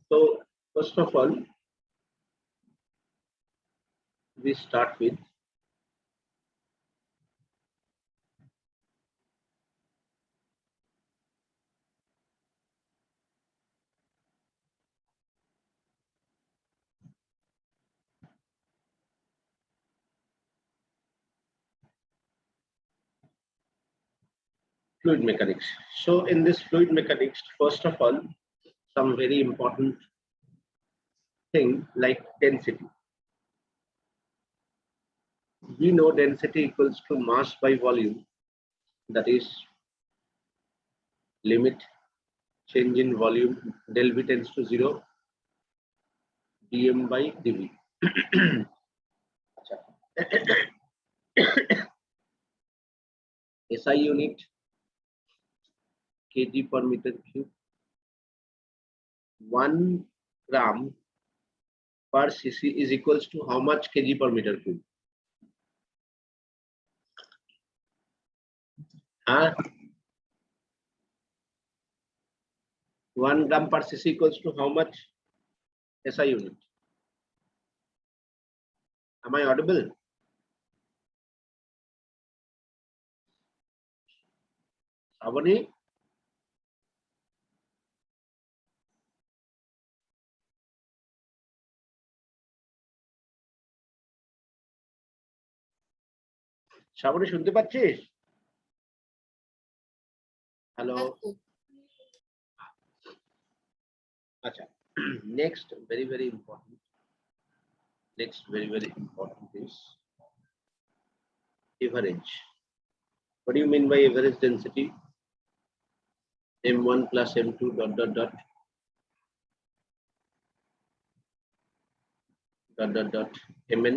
So first of all, we start with fluid mechanics. So in this fluid mechanics, first of all, some very important thing like density. We know density equals to mass by volume, that is limit change in volume del V tends to 0, dm by dv. SI unit kg per meter cube. 1 gram per cc is equals to how much kg per meter cube? 1 gram per cc equals to how much SI unit? Am I audible? Avani? Shrabani শুনতে পাচ্ছিস? Hello. আচ্ছা, next very important. Next very important is average. What do you mean by average density? M1 plus M2 dot Mn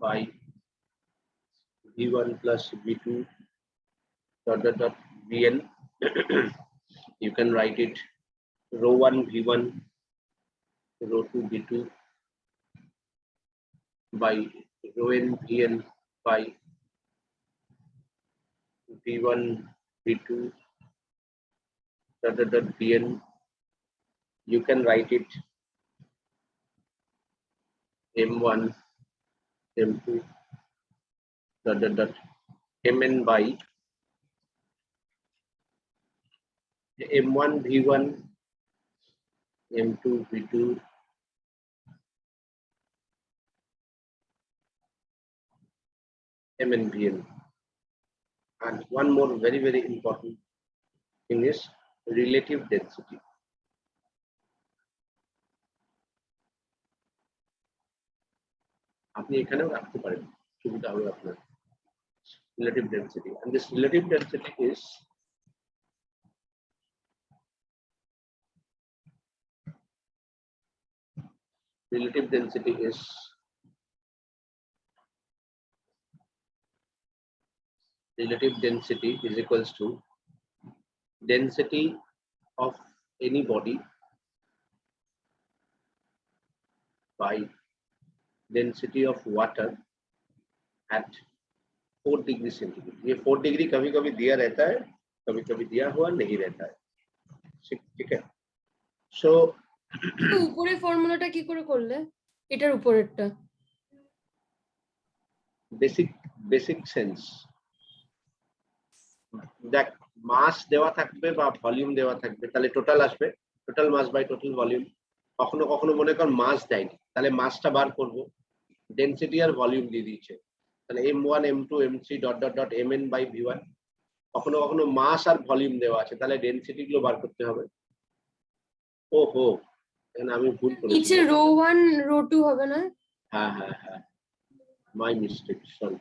by V1 plus V2 dot Vn. You can write it rho 1 V1 rho 2 V2 by rho n Vn by V1 V2 dot Vn. You can write it M1 M2 dot Mn by M1 V1 M2 V2 Mn Vn. And one more very important thing is relative density. আপনি এখানেও রাখতে পারেন, সুবিধা হবে আপনার। Relative density, and this relative density is equals to density of any body by density of water at 4 degree centigrade. ये 4 degree कभी कभी दिया रहता है, कभी कभी दिया हुआ नहीं रहता है. ठीक है. सो উপরে ফর্মুলাটা কি করে করলে? এটার উপরেরটা বেসিক সেন্স. দেখ, মাস দেওয়া থাকবে বা ভলিউম দেওয়া থাকবে, তাহলে টোটাল আসবে, total mass by total volume. কখনো কখনো মনে কর মাস দেয়নি, তাহলে মাসটা বার করব, ডেনসিটি আর ভলিউম দিয়ে দিয়েছে, তাহলে M1 M2 M3 dot Mn by V1. কখনো কখনো মাস আর ভলিউম দেওয়া আছে, তাহলে ডেনসিটি গুলো বার করতে হবে. ওহো, এখানে আমি ভুল করেছি, নিচে রো 1 রো 2 হবে না? হ্যাঁ, my mistake, sorry.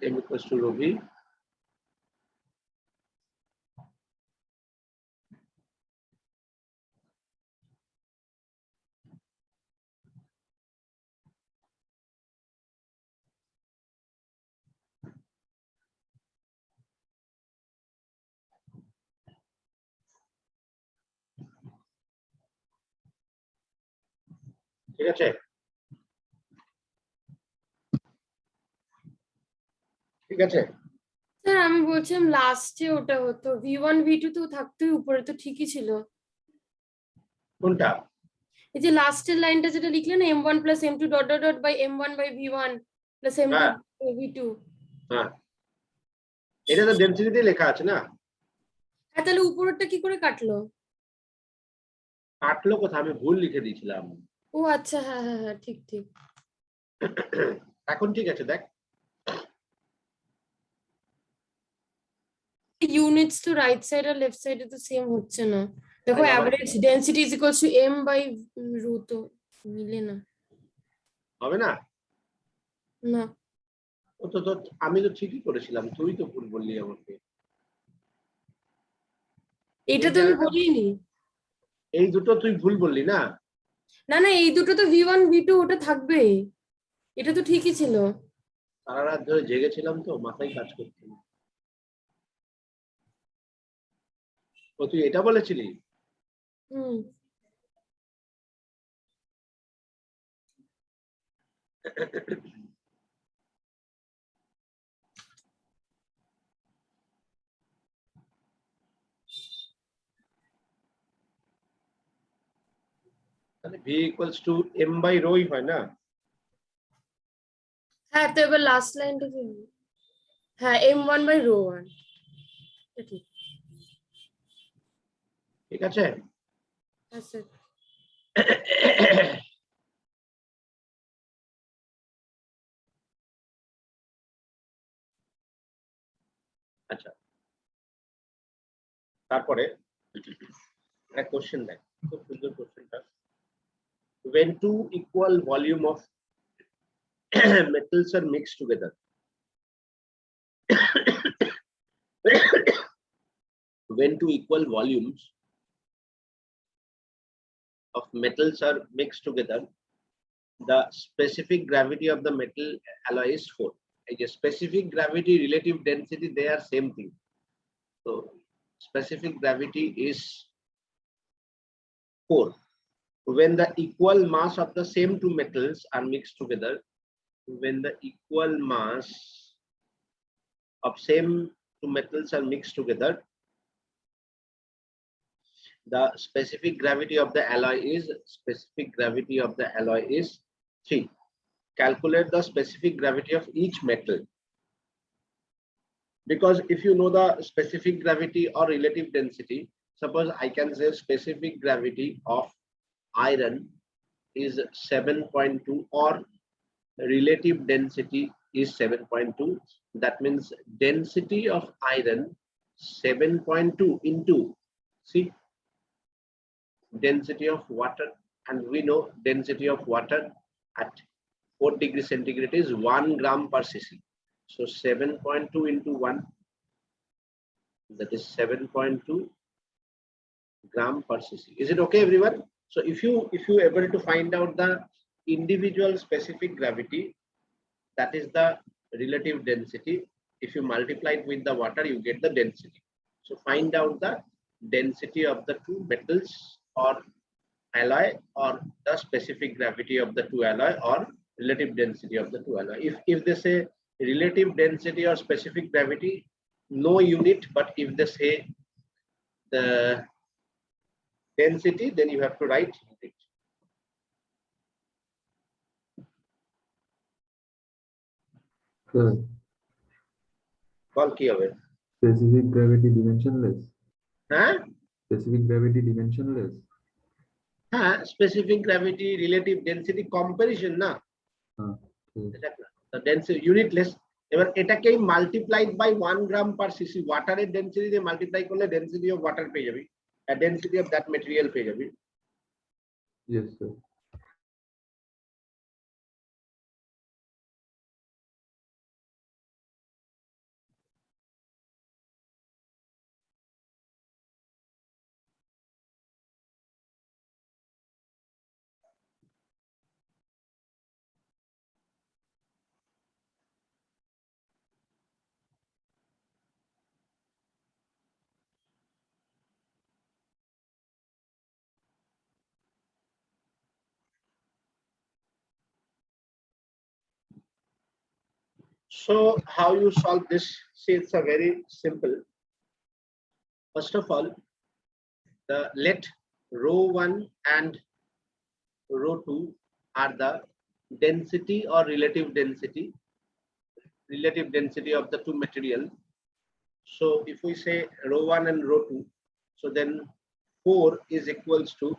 M equals to rho V ঠিক আছে? ঠিক আছে? স্যার আমি বলছিলাম লাস্টে ওটা হতো V1 V2 তো থাকতোই উপরে, তো ঠিকই ছিল। কোনটা? এই যে লাস্টের লাইনটা যেটা লিখলেন না, M1 plus M2 dot dot dot by M1 by V1 plus M2 হ্যাঁ V2। হ্যাঁ, এটা তো ডেনসিটিতে লেখা আছে না। হ্যাঁ, তাহলে উপরেরটা কি করে কাটলো? কাটলো কোথায়? আমি ভুল লিখে দিয়েছিলাম। ও আচ্ছা, হ্যাঁ হ্যাঁ হ্যাঁ, ঠিক ঠিক। এখন ঠিক আছে, দেখ। ইউনিটস তো রাইট সাইড আর লেফট সাইডে তো সেম হচ্ছে না। দেখো আরে বাবা, average density is equals to M by rho, তো মিলে না। হবে না। না, ও তো তো আমি তো ঠিকই করেছিলাম, তুই তো ভুল বললি আমাকে। এটা এই তো আমি জায়গাটা, বলিনি। এই দুটো তুই ভুল বললি না। না না, এই দুটো তো V1 V2 ওটা থাকবে, এটা তো ঠিকই ছিল। সারা রাত ধরে জেগেছিলাম তো, মাথায় কাজ করছে না। ও তুই এটা বলেছিলি? হুম। তাহলে V equals to M by rho হয় না? হ্যাঁ, তো এবার লাস্ট লাইনটা কি হবে? হ্যাঁ, M1 বাই রো 1, এটা ঠিক। ঠিক আছে। হ্যাঁ স্যার। আচ্ছা, তারপরে একটা কোশ্চেন দেখ, খুব সুন্দর কোশ্চেনটা। when two equal volume of metals are mixed together, when two equal volumes of metals are mixed together, the specific gravity of the metal alloy is 4. Specific gravity, relative density, they are same thing. So specific gravity is 4. When the equal mass of the same two metals are mixed together, when the equal mass of same two metals are mixed together, the specific gravity of the alloy is 3. Calculate the specific gravity of each metal. Because if you know the specific gravity or relative density, suppose I can say specific gravity of iron is 7.2 or relative density is 7.2. That means density of iron 7.2 into, see, density of water, and we know density of water at 4 degrees centigrade is 1 gram per cc. So 7.2 into 1, that is 7.2 gram per cc. Is it okay, everyone? So if you able to find out the individual specific gravity, that is the relative density. If you multiply it with the water, you get the density. So find out the density of the two metals or alloy, or the specific gravity of the two alloy, or relative density of the two alloy. If they say relative density or specific gravity, no unit, but if they say the density, then you have to write unit. বল কি হবে? Specific gravity dimensionless. হ্যাঁ Specific gravity dimensionless. হ্যাঁ, specific gravity, relative density comparison না, Okay. Density unitless. এবার এটাকেই multiplied by 1 gram per CC, ওয়াটারের density দিয়ে multiply করলে ডেনসিটি অফ ওয়াটার পেয়ে যাবি, ডেনসিটি অফ দ্যাট মেটেরিয়াল পেয়ে যাবি। Yes, sir. So how you solve this? See, it's a very simple. First of all, let row 1 and row 2 are the density or relative density of the two materials. So if we say row 1 and row 2, so then 4 is equals to,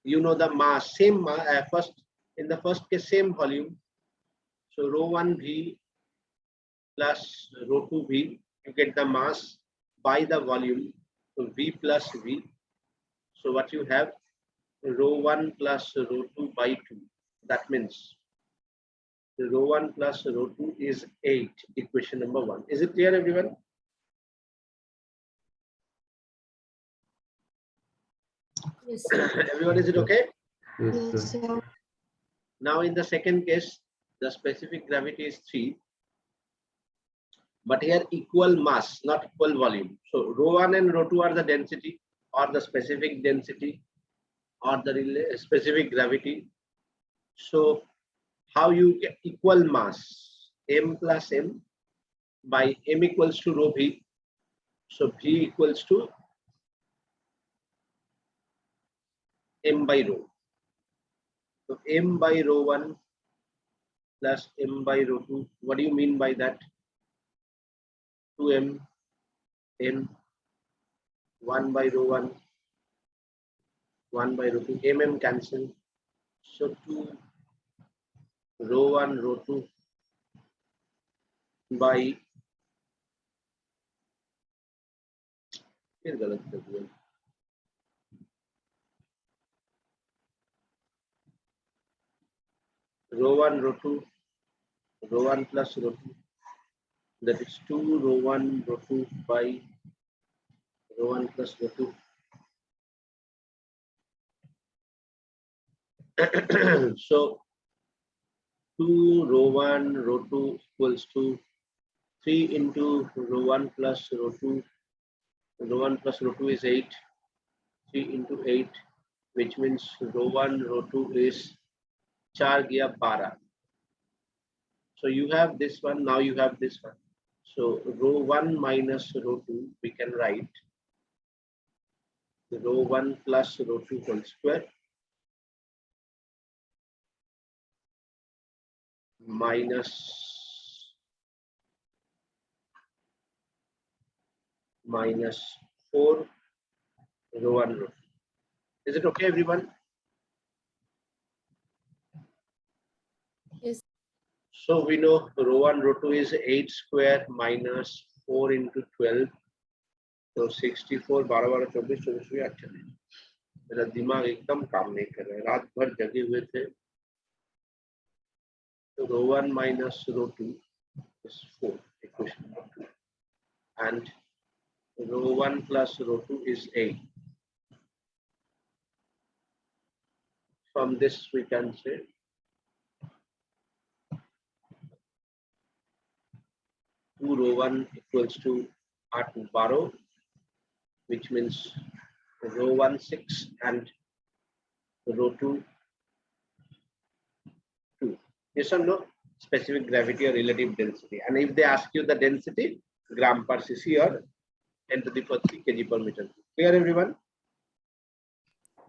you know, the mass, same first, in the first case, same volume. So row 1 V plus row 2 V, you get the mass by the volume, so V plus V. So what you have, row 1 plus row 2 by 2. That means row 1 plus row 2 is 8, equation number 1. Is it clear, everyone? Yes, sir. Everyone, is it okay? Yes, Yes, sir. sir. Now in the second case, the specific gravity is 3, but here equal mass, not equal volume. So row 1 and row 2 are the density or the specific density or the specific gravity. So how you get equal mass? M plus M by M equals to rho V. So V equals to M by rho. So M by rho 1 plus M by rho 2. What do you mean by that? 2M M 1 by rho 1, 1 by rho 2. MM cancel. So 2 rho 1 rho 2 by, फिर गलत कर दिया, rho 1 rho 2, rho 1 plus rho 2, that is 2 rho 1 rho 2 by rho 1 plus rho 2. So 2 rho 1 rho 2 equals to 3 into rho 1 plus rho 2. Rho 1 plus rho 2 is 8. 3 into 8, which means rho 1 rho 2 is 4 gaya 12. So you have this one, now you have this one. So rho 1 minus rho 2, we can write rho 1 plus rho 2 whole square minus minus 4 rho 1 rho 2. Is it okay, everyone? Yes. So we know rho 1 rho 2 is 8 square minus 4 into 12. So 64, 12 12 24 24 48. मेरा दिमाग एकदम काम नहीं कर रहा है, रात भर जगे हुए थे. So rho 1 minus rho 2 is 4, equation number 2. And rho 1 plus rho 2 is 8. From this we can say two rho 1 equals to R2 borrow, which means rho 1 6 and rho 2 2. Yes or no? Specific gravity or relative density. And if they ask you the density, gram per cc or 10 to the power 3 kg per meter. Clear, everyone?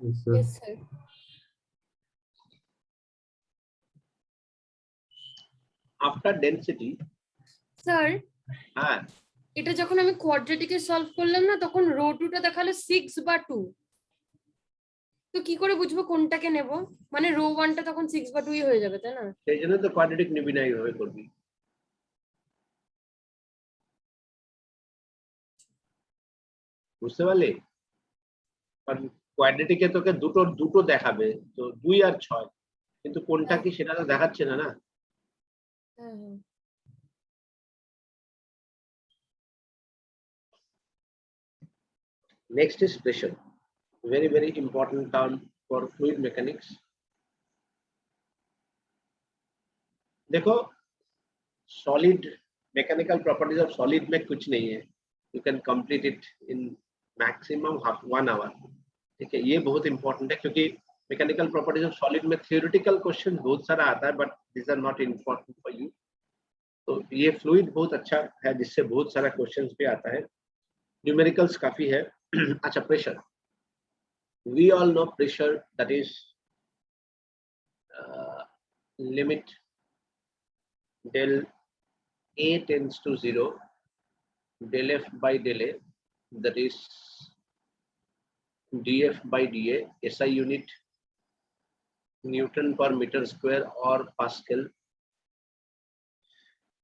Yes, sir. Yes, sir. After density, sir ah, এটা যখন আমি কোয়াড্রেটিকে solve করলাম না, তখন rho 2টা দেখালো 6 বা 2। তো কি করে বুঝবো কোনটাকে নেব? মানে রো 1টা তখন 6 বা 2 হয়ে যাবে, তাই না? সেই জন্য তো কোয়াড্রেটিক নিবি না, এইভাবে করবি। বুঝতে পারলি? কারণ কোয়াড্রেটিকে তোকে দুটো দেখাবে, তো 2 আর 6, কিন্তু কোনটা কি সেটা তো দেখাচ্ছে না। হ্যাঁ হ্যাঁ। Next is pressure. Very, very important term for fluid mechanics. देखो, solid mechanical properties of solid में कुछ नहीं है. You can complete it in maximum 1 hour. ठीक है, ये बहुत important है क्योंकि mechanical properties of solid में theoretical question बहुत सारा आता है, but these are not important for you. तो ये फ्लूइड बहुत अच्छा है, जिससे बहुत सारा क्वेश्चंस भी आता है, न्यूमेरिकल्स काफी है। अच्छा, pressure, we all know pressure that is limit del A tends to 0, del F by del A, that is dF by dA, SI unit Newton per meter square or Pascal.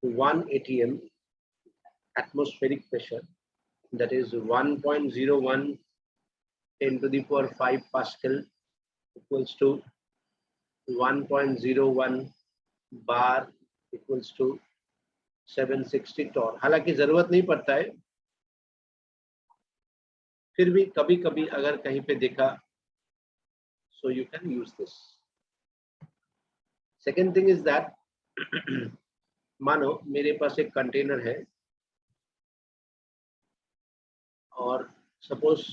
1 atm atmospheric pressure, that is 1.01 10 to the power 5 Pascal equals to 1.01 bar equals to 760 torr. हालांकि जरूरत नहीं पड़ता है, फिर भी कभी कभी अगर कहीं पे देखा, so you can use this. Second thing is that मानो मेरे पास एक कंटेनर है और suppose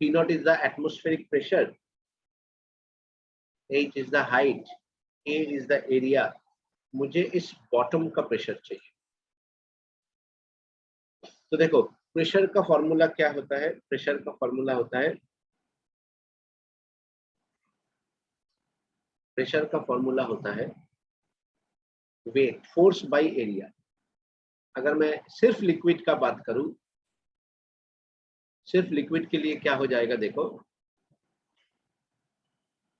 P naught is the atmospheric pressure, H is the height, A is the area. मुझे इस बॉटम का प्रेशर चाहिए। तो देखो, प्रेशर का फॉर्मूला क्या होता है? प्रेशर का फॉर्मूला होता है, प्रेशर का फॉर्मूला होता है वेट फोर्स बाय एरिया। अगर मैं सिर्फ लिक्विड का बात करूं, सिर्फ लिक्विड के लिए क्या हो जाएगा, देखो,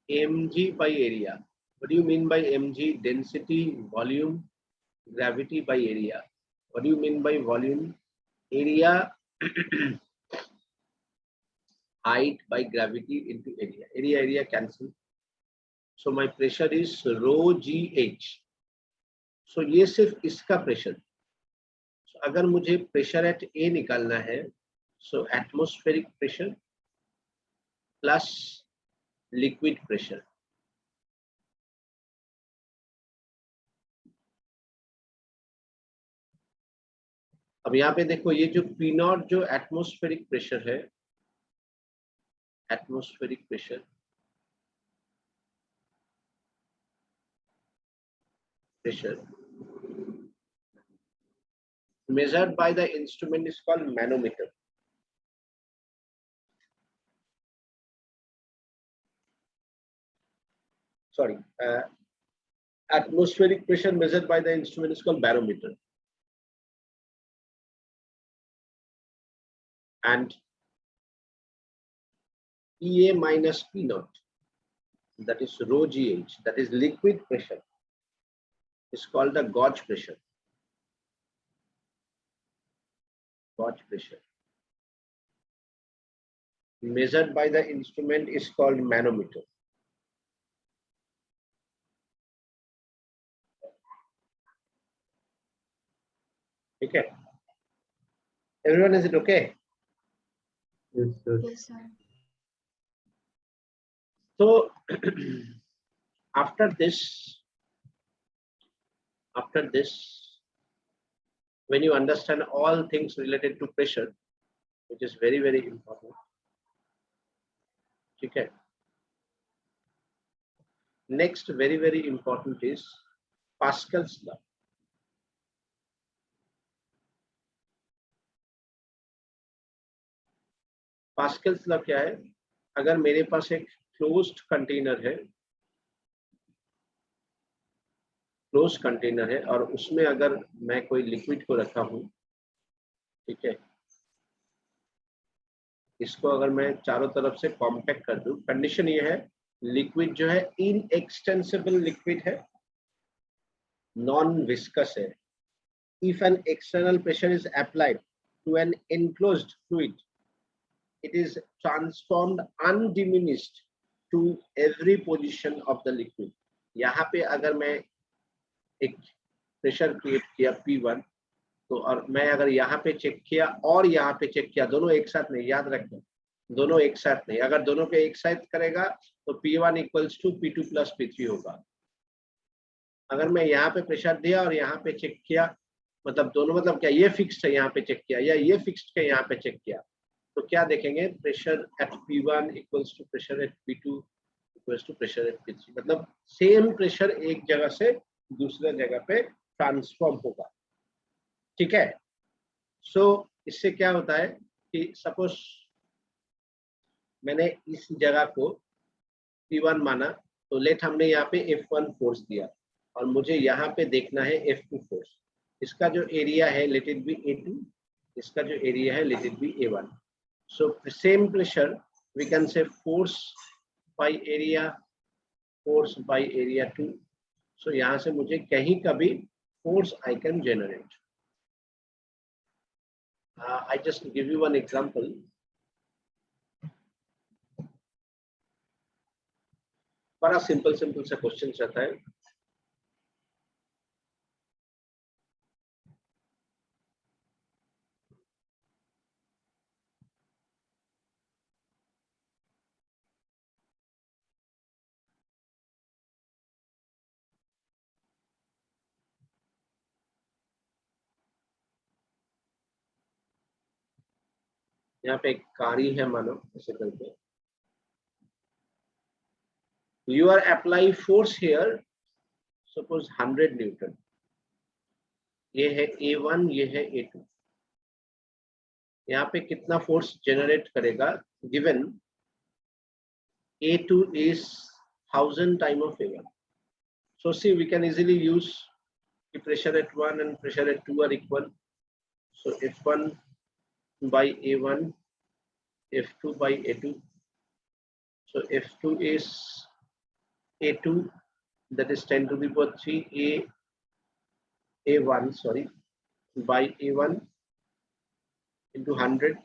mg by area. What do you mean by mg? Density, volume, gravity by area. What do you mean by volume? Area height by gravity into area. Area cancel. So my pressure is rho gh. So ये सिर्फ इसका pressure. So अगर मुझे pressure at A निकालना है, so atmospheric pressure plus liquid pressure. अब यहाँ पे देखो, ये जो P नॉट जो एटमॉस्फेरिक प्रेशर है, atmospheric pressure measured by the instrument is called manometer. Sorry, atmospheric pressure measured by the instrument is called barometer. And PA minus P naught, that is rho gh, that is liquid pressure, is called the gauge pressure. Gauge pressure measured by the instrument is called manometer. Okay, everyone, is it okay? Yes, sir. Yes, sir. So after this, when you understand all things related to pressure, which is very, very important, okay, next very, very important is Pascal's law. Pascal's law क्या है? अगर मेरे पास एक closed container है, close container है, और उसमें अगर मैं कोई लिक्विड को रखा हूं, ठीक है, इसको अगर मैं चारों तरफ से कॉम्पैक्ट कर दूं, कंडीशन ये है, लिक्विड जो है इनएक्सटेंसिबल लिक्विड है, नॉन विस्कस है। If an external pressure is applied to an enclosed fluid, it is transformed undiminished to every position of the liquid. यहाँ पे अगर मैं एक प्रेशर क्रिएट किया P1, तो और मैं अगर यहाँ पे चेक किया और यहाँ पे चेक किया, दोनों एक साथ नहीं, याद रखना, दोनों एक साथ नहीं। अगर दोनों पे एक साथ करेगा तो P1 equals to P2 plus P3 होगा। अगर मैं यहाँ पे प्रेशर दिया और यहाँ पे चेक किया, मतलब दोनों, मतलब क्या, ये फिक्स्ड है यहाँ पे चेक किया, या ये फिक्स्ड है यहाँ पे चेक किया, तो क्या देखेंगे, pressure at P1 equals to pressure at P2 equals to pressure at P3, मतलब सेम प्रेशर एक जगह से दूसरे जगह पे ट्रांसफॉर्म होगा, ठीक है। सो इससे क्या होता है कि सपोज मैंने इस जगह को P1 माना, तो लेट हमने यहाँ पे F1 फोर्स दिया और मुझे यहाँ पे देखना है F2 फोर्स। इसका जो एरिया है लेट इट बी A2, इसका जो एरिया है let it be A1। So same pressure we can say force by area, force by area 2। So यहाँ से मुझे कहीं का भी force I can generate. I just give you one example. बड़ा सिंपल सा क्वेश्चन रहता है। यहाँ पे एक कारी है मानो, ऐसे करके you are apply force here, suppose 100 newton. ये है A1, ये है A2। यहाँ पे कितना फोर्स जनरेट करेगा given A2 is 1000 time of A1। So see we can easily use pressure at 1 and pressure at 2 are equal, so F1 by A1, F2 by A2, so F2 is A2, that is 10 to the power 3 A1 sorry by A1 into 100,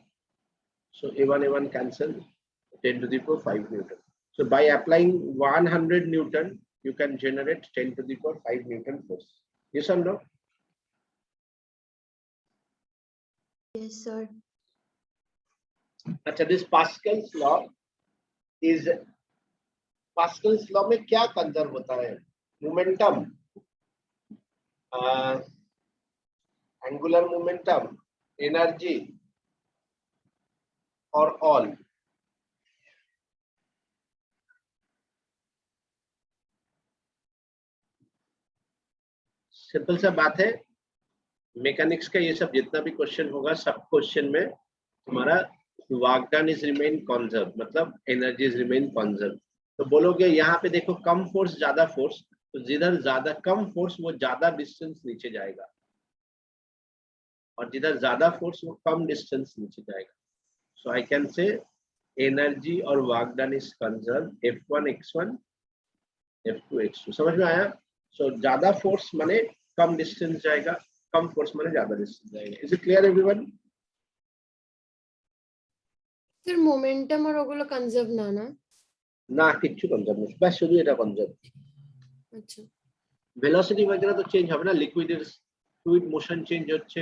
so A1 cancel, 10 to the power 5 Newton. So by applying 100 Newton you can generate 10 to the power 5 Newton force. Yes or no? Yes, sir. अच्छा, this Pascal's law is, Pascal's law में क्या conserve होता है? Momentum, angular momentum, energy और all. Simple सा बात है, mechanics का ये सब जितना भी क्वेश्चन होगा, सब क्वेश्चन में तुम्हारा work done is remain conserve, मतलब एनर्जी इज रिमेन कंजर्व। तो बोलोगे यहाँ पे देखो कम फोर्स ज्यादा फोर्स, तो जिधर ज्यादा कम फोर्स वो ज्यादा डिस्टेंस नीचे जाएगा, और जिधर ज्यादा फोर्स वो कम डिस्टेंस नीचे जाएगा। सो आई कैन से एनर्जी और work done is conserve F1 x1 F2 x2। समझ में आया? सो ज्यादा फोर्स माने कम डिस्टेंस जाएगा, कम फोर्स माने ज्यादा डिस्टेंस जाएगा। Is it clear everyone? Sir momentum আর ওগুলো কনজার্ভ না না? না, কিচ্ছু কনজার্ভ নেই, বাস শুধু এটা কনজার্ভ। আচ্ছা, ভেলোসিটি वगैरह তো চেঞ্জ হবে না, লিকুইডের ফ্লুইড মোশন চেঞ্জ হচ্ছে,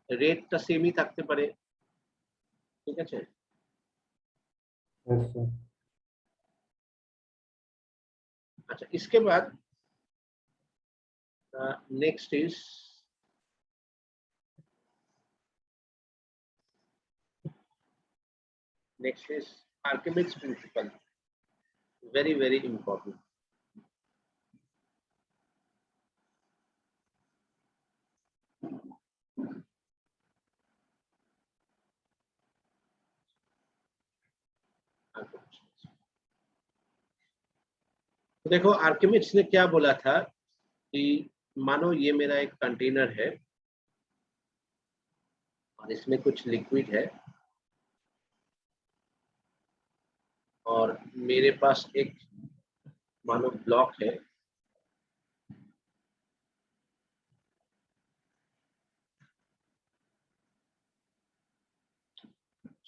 রেটটা সেমই থাকতে পারে, ঠিক আছে। Yes, sir. अच्छा, इसके बाद next is Archimedes principle, very very important. देखो आर्किमिड्स ने क्या बोला था कि मानो ये मेरा एक कंटेनर है और इसमें कुछ लिक्विड है और मेरे पास एक मानो ब्लॉक है,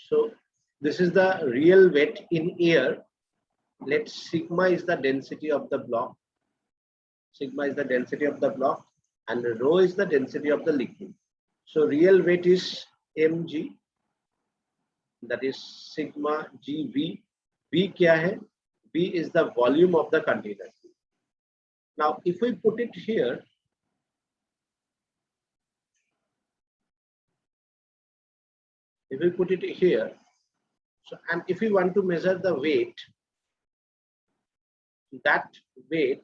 so this is the real weight in air. Let sigma is the density of the block, sigma is the density of the block, and rho is the density of the liquid. So real weight is mg, that is sigma gv. V क्या है? V is the volume of the container. Now if we put it here, so and if we want to measure the weight, that weight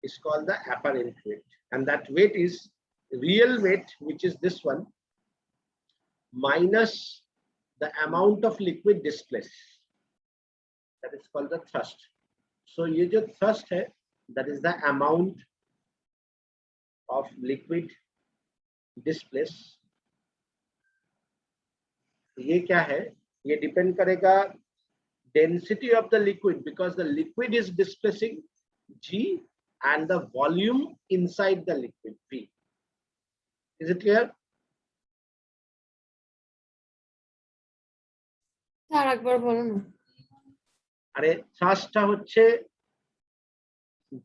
is called the apparent weight, and that weight is real weight, which is this one, minus the amount of liquid displaced, that is called the thrust. So ये जो thrust है, that is the amount of liquid displaced. ये क्या है? ये depend करेगा density of the liquid, because the liquid is displacing G and the volume inside the liquid V. Is it clear? তার একবার বলো না। अरे थ्रस्ट होच्छे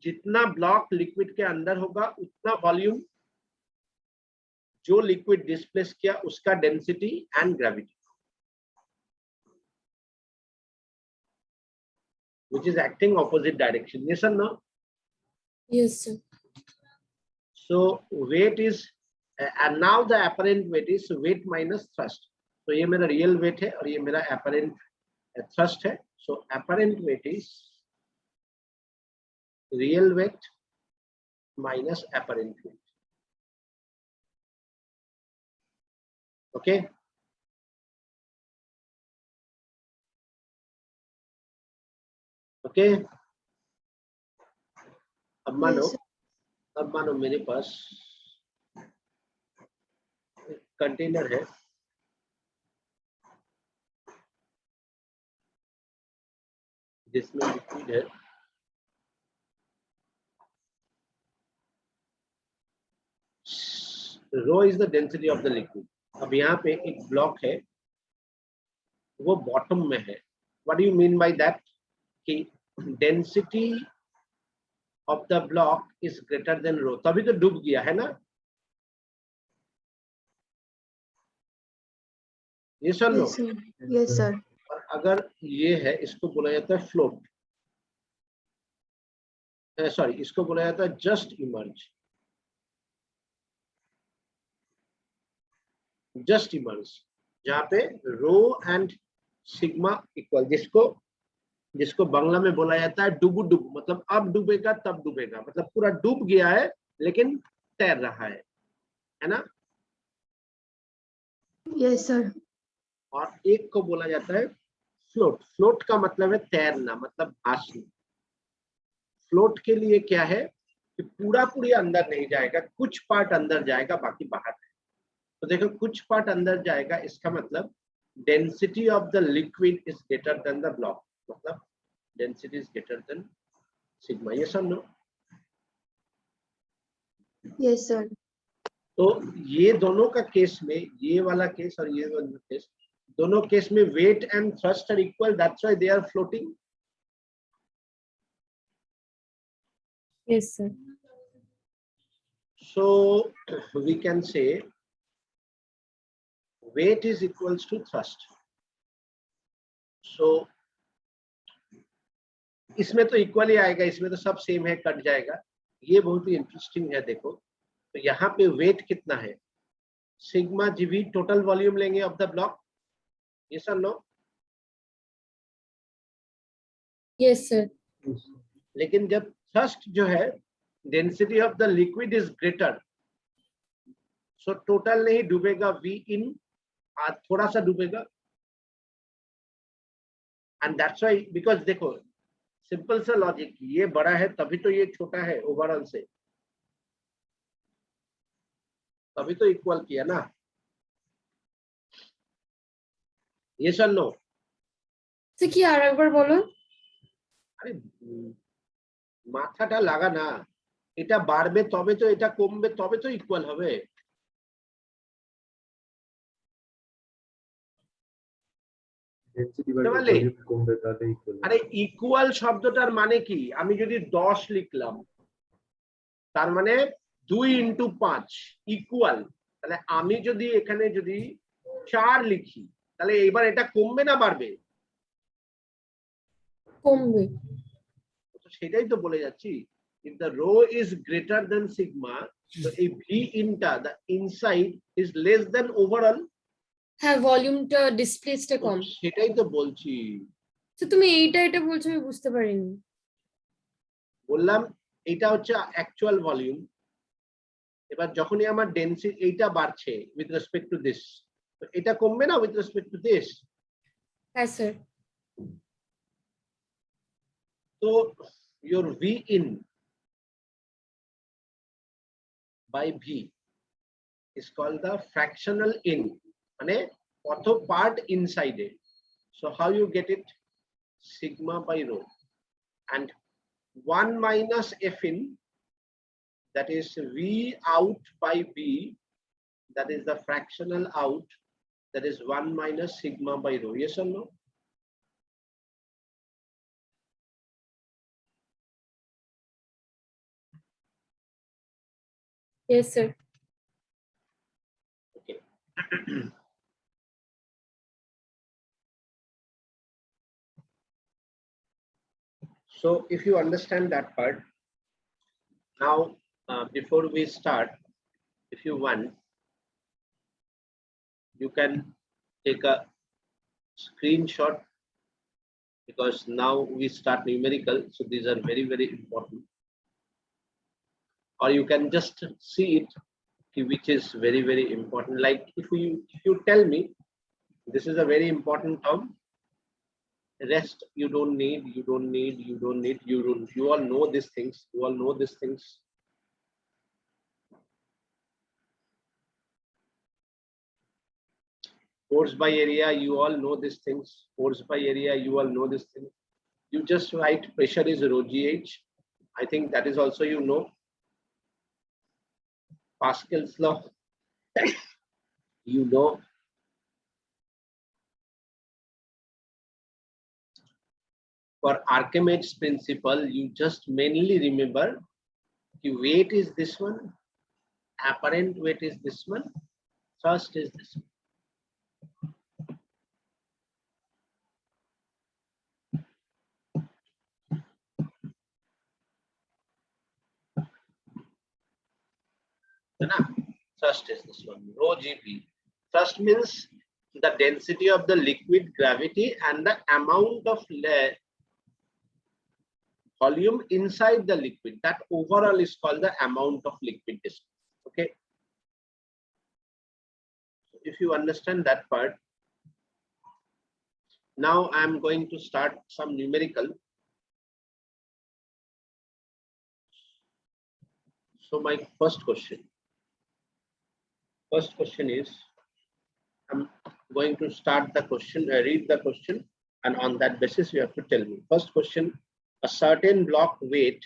जितना ब्लॉक लिक्विड के अंदर होगा उतना वॉल्यूम जो लिक्विड डिस्प्लेस किया उसका density and gravity, which is acting opposite direction. Yes or no? Yes sir. So weight is and now the apparent weight is weight minus thrust. So ये मेरा real weight है और ये मेरा apparent thrust है. So apparent weight is real weight minus apparent weight. Okay. Okay. अब मानो मेरे पास कंटेनर है, जिसमें लिक्विड है, rho is the density of the liquid. अब यहाँ पे एक ब्लॉक है, वो बॉटम में है. What do you mean by that? कि density of the block is greater than rho, तभी तो डूब गया है ना. ये सर लो. Yes sir. और अगर ये है, इसको बोला जाता है फ्लोट, सॉरी इसको बोला जाता है जस्ट इमर्ज. जस्ट इमर्ज जहाँ पे रो एंड सिग्मा इक्वल, जिसको बांग्ला में बोला जाता है डुबु डुब, मतलब अब डूबेगा तब डूबेगा, मतलब पूरा डूब गया है लेकिन तैर रहा है ना. Yes sir. और एक को बोला जाता है फ्लोट. फ्लोट का मतलब है तैरना, मतलब भासना. फ्लोट के लिए क्या है कि पूरी अंदर नहीं जाएगा, कुछ पार्ट अंदर जाएगा, बाकी बाहर है. तो देखो कुछ पार्ट अंदर जाएगा, इसका मतलब density of the liquid is greater than the block, मतलब density is greater than sigma. ये सब नो. Yes sir. तो ये दोनों का केस में, ये वाला केस और ये वाला केस, दोनों केस में weight and thrust are equal, that's why they are floating. Yes sir. So we can say weight is equals to thrust. So इसमें तो इक्वल ही आएगा, इसमें तो सब सेम है, कट जाएगा. ये बहुत ही इंटरेस्टिंग है. देखो तो यहाँ पे वेट कितना है, सिग्मा जीवी टोटल वॉल्यूम लेंगे ऑफ द ब्लॉक. ये सर नो. Yes sir. लेकिन जब थ्रस्ट जो है, density of the liquid is greater, so total नहीं डूबेगा, वी इन थोड़ा सा डूबेगा. एंड दैट्स व्हाई, बिकॉज देखो सिंपल सा लॉजिक, ये बड़ा है तभी तो ये छोटा है ओवरऑल से, तभी तो इक्वल किया ना. ये सर नो. তো কি আর একবার বলো। আরে মাথাটা লাগা না, এটা বাড়বে তবে তো এটা কমবে, তবে তো ইকুয়াল হবে. ডেনসিটি বাড়বে ভলিউম কমবে তাহলে ইকুয়াল. আরে ইকুয়াল শব্দটার মানে কি? আমি যদি 10 লিখলাম তার মানে 2 × 5 ইকুয়াল, তাহলে আমি যদি এখানে যদি 4 লিখি তাহলে এবার এটা কমবে না বাড়বে? কমবে। তো সেটাই তো বলে যাচ্ছি, if the rho is greater than sigma, so if v inta the inside is less than overall, হ্যাঁ ভলিউমটা ডিসপ্লেসটা কম। সেটাই তো বলছি। তো তুমি এটা বলছো, আমি বুঝতে পারিনি। বললাম এটা হচ্ছে অ্যাকচুয়াল ভলিউম। এবার যখনই আমার ডেন্সিটি এইটা বাড়ছে উইথ রেসপেক্ট টু দিস, এটা কমবে না উইথ রেসপেক্ট টু দিস? হ্যাঁ স্যার। তো your V in by V is called the fractional in, মানে কত part ইনসাইডে। So how you get it? Sigma by rho, and 1 minus F in, that is V out by V, that is the fractional out, that is 1 minus sigma by rho. Yes or no? Yes sir. Okay. So if you understand that part, now before we start, if you want, you can take a screenshot, because now we start numerical, so these are very, very important. Or you can just see it, which is very, very important. Like if you tell me this is a very important term, rest you don't need, you all know these things, you all know these things. Force by area, you all know these things. Force by area, you all know this thing. You just write pressure is rho gh. I think that is also, you know, Pascal's law. You know, for Archimedes principle, you just mainly remember the weight is this one, apparent weight is this one, thrust is this one. Thrust is this one, rho gp. Thrust means the density of the liquid, gravity, and the amount of volume inside the liquid. That overall is called the amount of liquid distance. Okay. If you understand that part, now I am going to start some numerical. So my first question is, I'm going to start the question, read the question, and on that basis you have to tell me. First question, a certain block weight,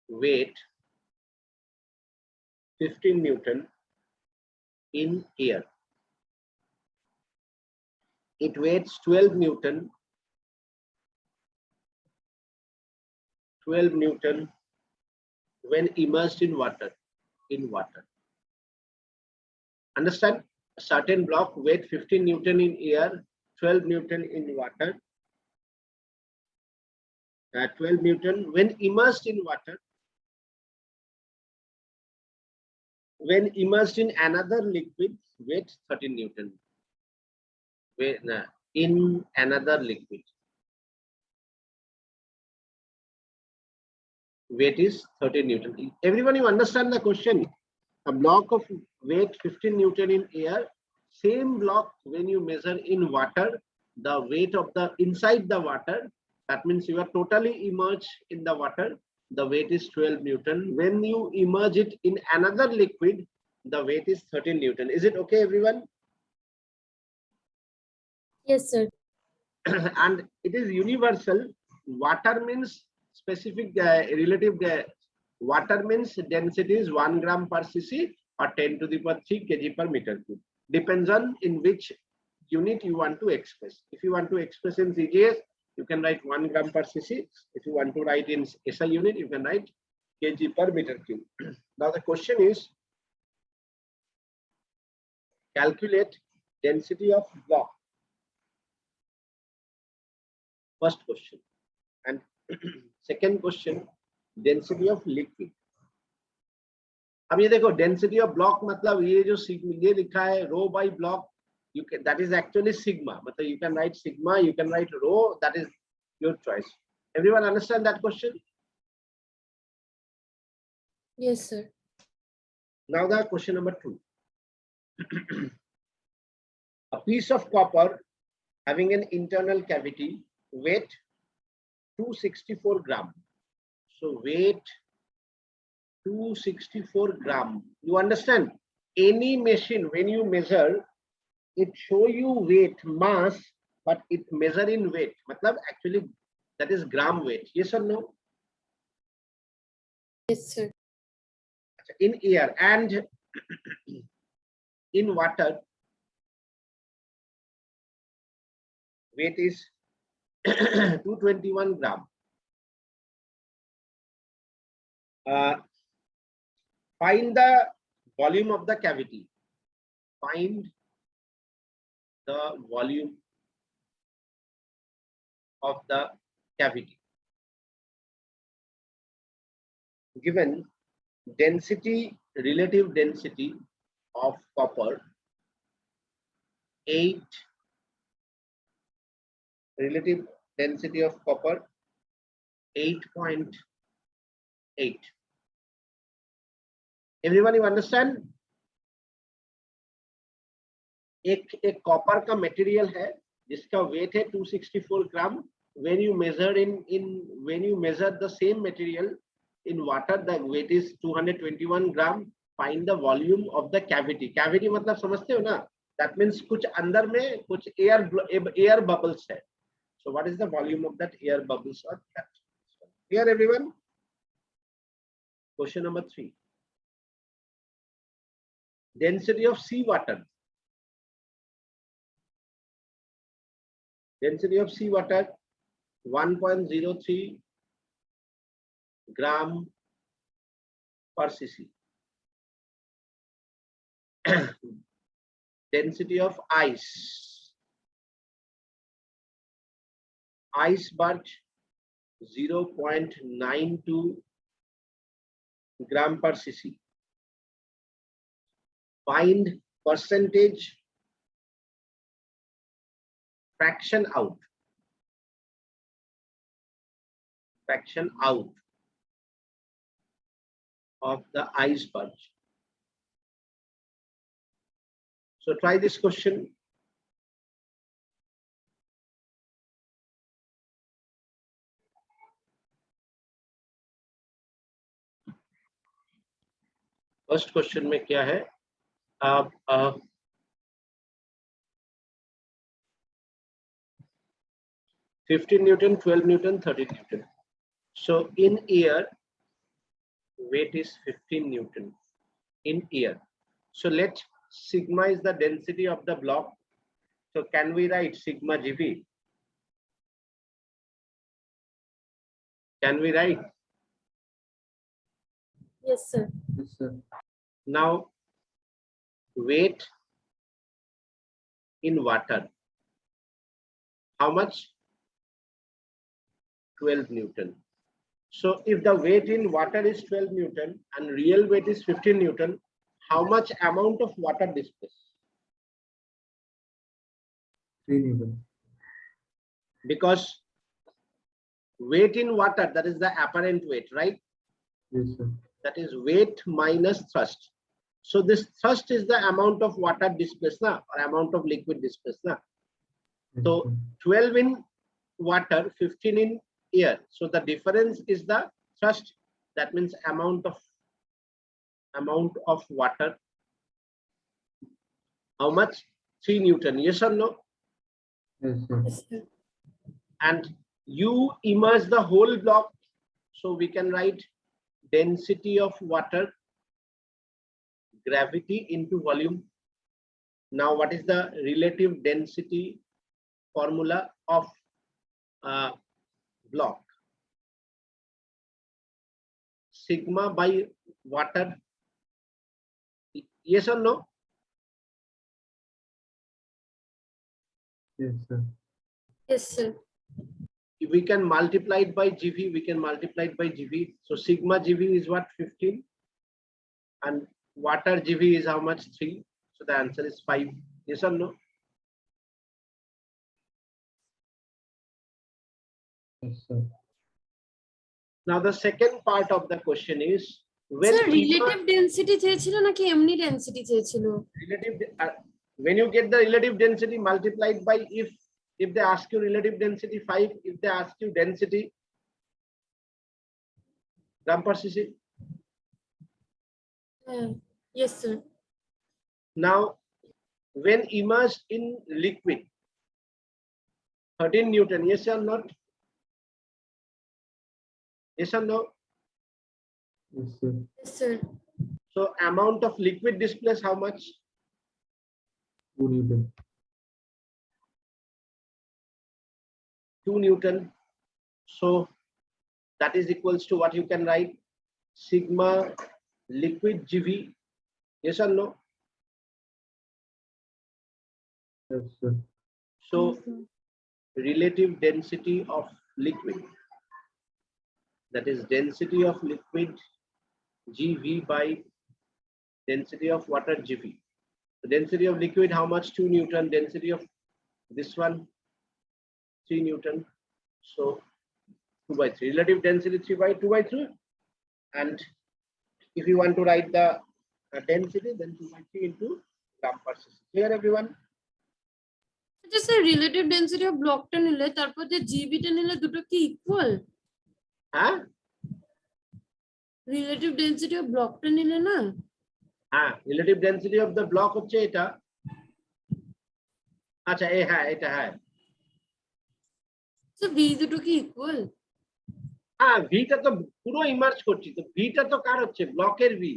weight 15 Newton in air. It weighs 12 Newton when immersed in water. Understand? A certain block weight 15 Newton in air, 12 Newton in water, 12 Newton when immersed in water. When immersed in another liquid, weight 13 Newton. In another liquid, weight is 13 Newton. Everyone, you understand the question? A block of weight 15 Newton in air, same block when you measure in water, the weight of the inside the water, that means you are totally immersed in the water, the weight is 12 Newton. When you immerse it in another liquid, the weight is 13 Newton. Is it okay, everyone? Yes sir. And it is universal. Water means specific relative. Water means density is 1 gram per cc or 10 to the power 3 kg per meter cube. Depends on in which unit you want to express. If you want to express in CGS, you can write 1 gram per cc. If you want to write in SI unit, you can write kg per meter cube. Now the question is, calculate density of block. First question. And second question, density of liquid. अब ये देखो density of block मतलब ये जो ये लिखा है rho by block, you can, that is actually sigma, मतलब you can write sigma, you can write rho, that is your choice. Everyone understand that question? Yes, sir. Now the question number 2. A piece of copper having an internal cavity, weight 264 gram. So weight 264 gram. You understand? Any machine, when you measure, it show you weight, mass, but it measure in weight. Matlab actually that is gram weight. Yes or no? Yes, sir. In air and in water, weight is 221 gram. Find the volume of the cavity. Find the volume of the cavity. Given density, relative density of copper 8, relative density of copper 8.8. Everyone, you understand? एक copper का material है जिसका wait है 264 ग्राम. When you measure when you measure the same material in water, the weight is 221 gram. Find the volume of the cavity. Cavity मतलब समझते हो ना? That means कुछ अंदर में कुछ air bubbles है. So what is the volume of that air bubbles or that? Here everyone. Question number 3. Density of seawater. Density of seawater 1.03 gram per cc. Density of ice. Iceberg 0.92 gram per cc. Find percentage fraction out of the iceberg. So try this question. First question में क्या है? आप 15 Newton, 12 Newton, 13 Newton. So in air, weight is 15 Newton in air. So let sigma is the density of the block. So can we write sigma GV? Can we write? Yes, sir. Yes, sir. Now weight in water. How much? 12 Newton. So if the weight in water is 12 Newton and real weight is 15 Newton, how much amount of water displaced? 3 Newton. Because weight in water, that is the apparent weight, right? Yes, sir. That is weight minus thrust. So this thrust is the amount of water displaced na, or amount of liquid displaced na. Yes, So 12 in water, 15 in air. So the difference is the thrust. That means amount of water. How much? 3 Newton. Yes or no? Yes, sir. Yes, sir. And you immerse the whole block. So we can write density of water, gravity into volume. Now what is the relative density formula of block? Sigma by water. Yes or no? Yes, sir. Yes, sir. If we can multiply it by GV, we can multiply it by GV. So sigma GV is what? 15. and water GV is how much? 3. So the answer is 5. Yes or no? Yes, sir. Now the second part of the question is when sir relative density চেয়েছিল নাকি এমনি density চেয়েছিল? relative when you get the relative density multiplied by if they ask you relative density 5, if they ask you density gram per cc. হ্যাঁ, yes sir. Now when immersed in liquid 13 Newton, yes or not? Yes or no? Yes, sir. Yes sir. So amount of liquid displaced how much? 2 Newton. 2 Newton. So that is equals to what you can write? Sigma liquid GV. Yes or no? Yes, sir. So relative density of liquid, that is density of liquid GV by density of water GV. The density of liquid how much? 2 Newton. Density of this one 3 Newton. So 2 by 3. Relative density 2 by 3. And if you want to write the density, then 2 by 3 into gram per cc. Clear everyone? আচ্ছা sir relative density of ব্লকটা নিলে তারপর যে জিবিটা নিলে দুটো কি equal? Huh? Relative density of ব্লকটা নিলে না? Relative density of the block হচ্ছে এটা। আচ্ছা হ্যাঁ এটা হ্যাঁ। স্যার ভি দুটো কি ইকুয়াল? ভিটা তো পুরো ইমার্জ করছি, তো ভিটা তো কার হচ্ছে? ব্লকের ভি।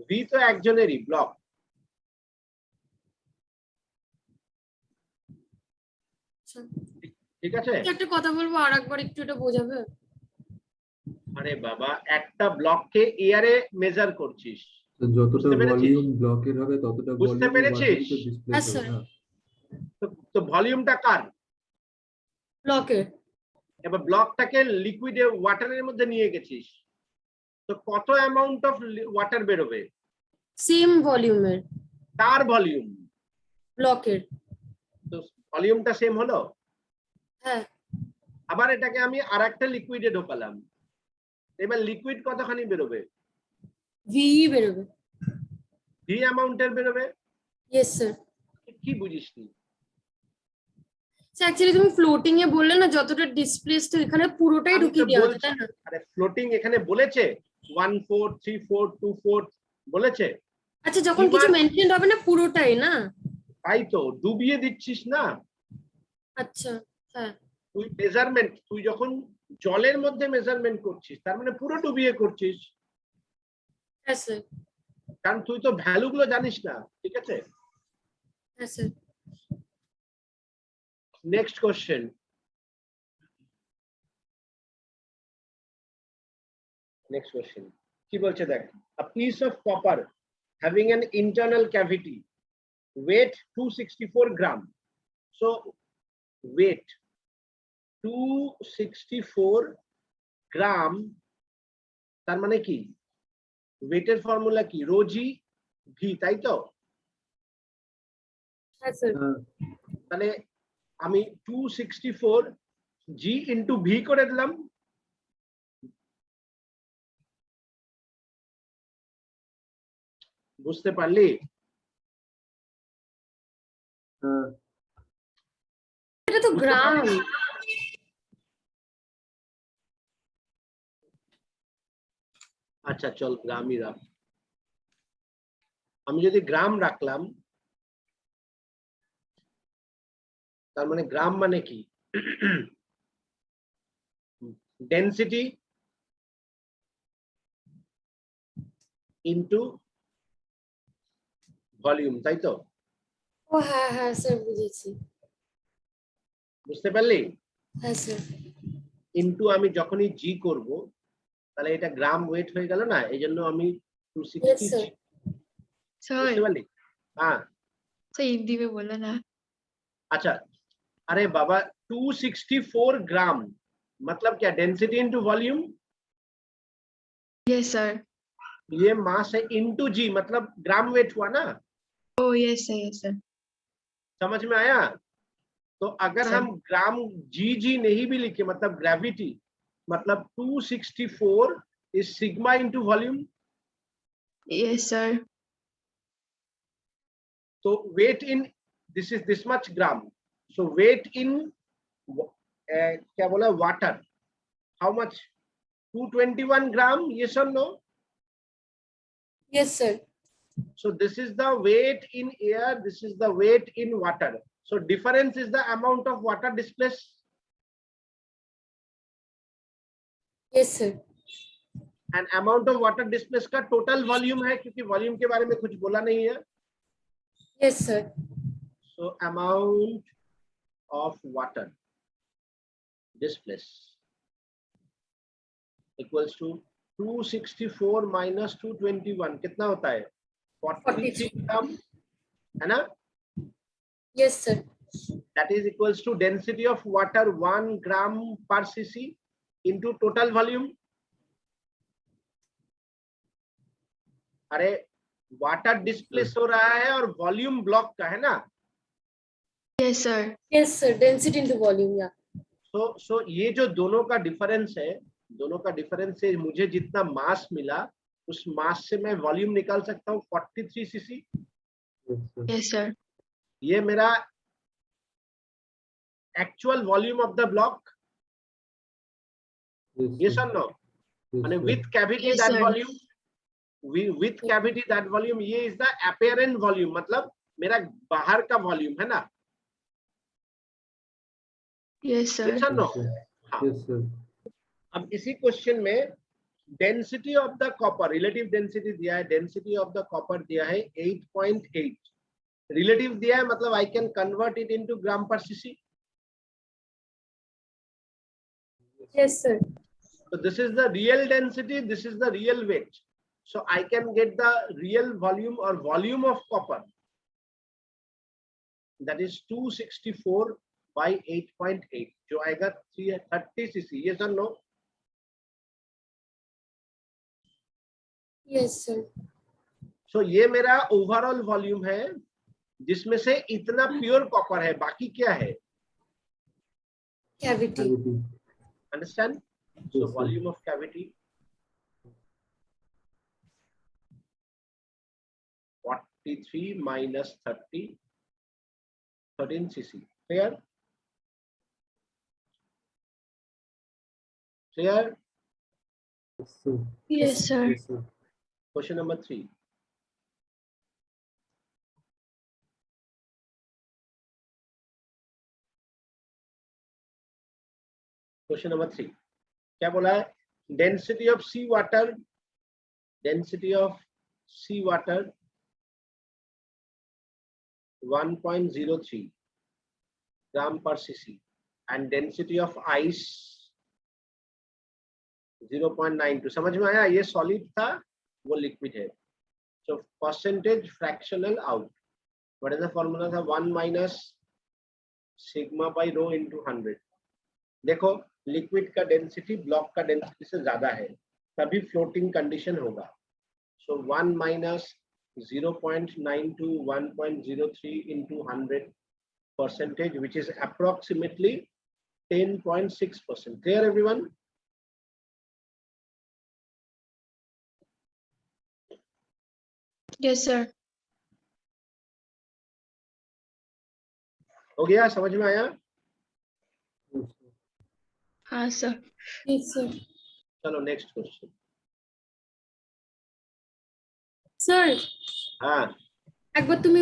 ভি তো একজনেরই ব্লক। ঠিক আছে? একটা কথা বলবো, আরেকবার একটু এটা বোঝাবে? আরে বাবা, একটা ব্লককে এয়ারে মেজার করছিস, তো যতটা বুঝতে পেরেছিস? ভলিউম ব্লকের হবে ততটা বুঝতে ভলিউম পেরেছিস? ডিসপ্লে হ্যাঁ, হবে স্যার। না। তো ভলিউমটা কার? ব্লকে। এবার ব্লকটাকে লিকুইডে ওয়াটারের মধ্যে নিয়ে গেছিস, তো কত অ্যামাউন্ট অফ ওয়াটার বেরোবে? সেম ভলিউমের। কার ভলিউম? ব্লকের। তো ভলিউমটা সেম হলো। হ্যাঁ। আবার এটাকে আমি আরেকটা লিকুইডে ঢোকালাম, এবার লিকুইড কতখানি বেরোবে? ভি বেরোবে। ভি অ্যামাউন্টের বেরোবে। Yes sir. কি বুঝিসনি? অ্যাকচুয়ালি তুমি ফ্লোটিং এ বললে না যতটা ডিসপ্লেসড এখানে পুরোটাই আমি ঢুকিয়ে তো দেওয়া আছে, বলছি, তাই না? আরে ফ্লোটিং এখানে বলেছে 1/4 3/4 2/4 বলেছে। আচ্ছা যখন কিছু মেনটেন হবে না পুরোটাই না? তাই তো ডুবিয়ে দিচ্ছিস না। আচ্ছা হ্যাঁ। তুই মেজারমেন্ট, তুই যখন জলের মধ্যে মেজারমেন্ট করছিস তার মানে পুরো ডুবিয়ে করছিস। হ্যাঁ স্যার। কারণ তুই তো ভ্যালু গুলো জানিস না। ঠিক আছে? হ্যাঁ sir. Next question. Next question কি বলছে দেখ, a piece of copper having an internal cavity, weight 264 gram. So weight 264 গ্রাম, তার মানে কি ওয়েটের ফর্মুলা কি? রো জি ভি, তাই তো? হ্যাঁ স্যার। তাহলে আমি 264 জি ইন্টু ভি করে দিলাম। বুঝতে পারলি? এটা তো গ্রাম। আচ্ছা চল গ্রামই রাখ। আমি যদি গ্রাম রাখলাম তার মানে গ্রাম মানে কি? ডেনসিটি ইনটু ভলিউম, তাই তো? ও হ্যাঁ হ্যাঁ স্যার বুঝেছি। বুঝতে পারলি? হ্যাঁ স্যার। ইনটু আমি যখনই জি করব তাহলে এটা গ্রাম ওয়েট হয়ে গেল না, এই জন্য আমি 260 sir. सर বুঝতে পারলি? হ্যাঁ सर हिंदी में बोला ना। अच्छा, अरे बाबा 264 ग्राम मतलब क्या? Density into volume. Yes sir. ये मास है इनटू जी, मतलब ग्राम वेट हुआ ना, Oh, yes, sir. Yes, sir. समझ में आया? तो अगर सर। हम ग्राम जी नहीं भी लिखे, मतलब ग्रेविटी, मतलब 264 is sigma into volume. Yes, sir. तो weight in, this is this much gram, so weight in क्या बोला, water, how much, 221 gram, yes or no? Yes, sir. So this is the weight in air, this is the weight in water. So difference is the amount of water displaced. Yes, sir. And amount of water displaced का total volume है, क्योंकि volume के बारे में कुछ बोला नहीं है. Yes, sir. So amount of water displaced equals to 264 minus 221, कितना होता है? 43 ग्राम, है ना? Yes, sir. That is equals to density of water 1 gram per cc into total volume. अरे वाटर डिस्प्लेस हो रहा है और वॉल्यूम ब्लॉक का है ना. Yes, sir. Yes, sir. Density into volume, yeah. सो ये जो दोनों का डिफरेंस है, दोनों का डिफरेंस से मुझे जितना मास मिला, उस मास से मैं वॉल्यूम निकाल सकता हूँ 43 सीसी. Yes, sir. ये मेरा actual volume of the block. Yes और नो? माने with cavity Yes, that sir. Volume, with cavity that volume, ये is the apparent volume, मतलब मेरा बाहर का वॉल्यूम है ना. Yes, sir. Yes or no? हाँ. Yes, sir. अब इसी क्वेश्चन में density of the copper, relative density दिया है, डेंसिटी ऑफ द कॉपर दिया है 8.8, रिलेटिव दिया है, मतलब I can convert it into gram पर CC. Yes, sir. So this is the real density, this is the real weight. So I can get the real volume or volume of copper, that is 264 by 8.8, जो आएगा 330 cc. Yes or no? Yes, sir. So ये मेरा overall volume है, जिसमें से इतना pure copper है, बाकी क्या है? Cavity. Understand? So Yes, sir. volume of cavity 43 minus 30, 13 cc. Clear? Clear? Yes, sir. Yes, sir. Yes, sir. Question number 3. Question number 3. क्या बोला है? Density of sea water, density of sea water 1.03 gram per cc, and density of ice 0.92. समझ में आया? ये solid था, वो liquid है. So percentage fractional out. What is the formula था? 1 minus sigma by rho into 100. देखो लिक्विड का डेंसिटी ब्लॉक का डेंसिटी से ज्यादा है, तभी फ्लोटिंग कंडीशन होगा. So 1 minus 0.92 1.03 into 100 percentage, which is approximately 10.6%. Clear everyone? Yes, sir. हो गया? समझ में आया? Yes, sir. हाँ, sir. Yes, sir. चलो नेक्स्ट क्वेश्चन. Sir, हाँ, একবার তুমি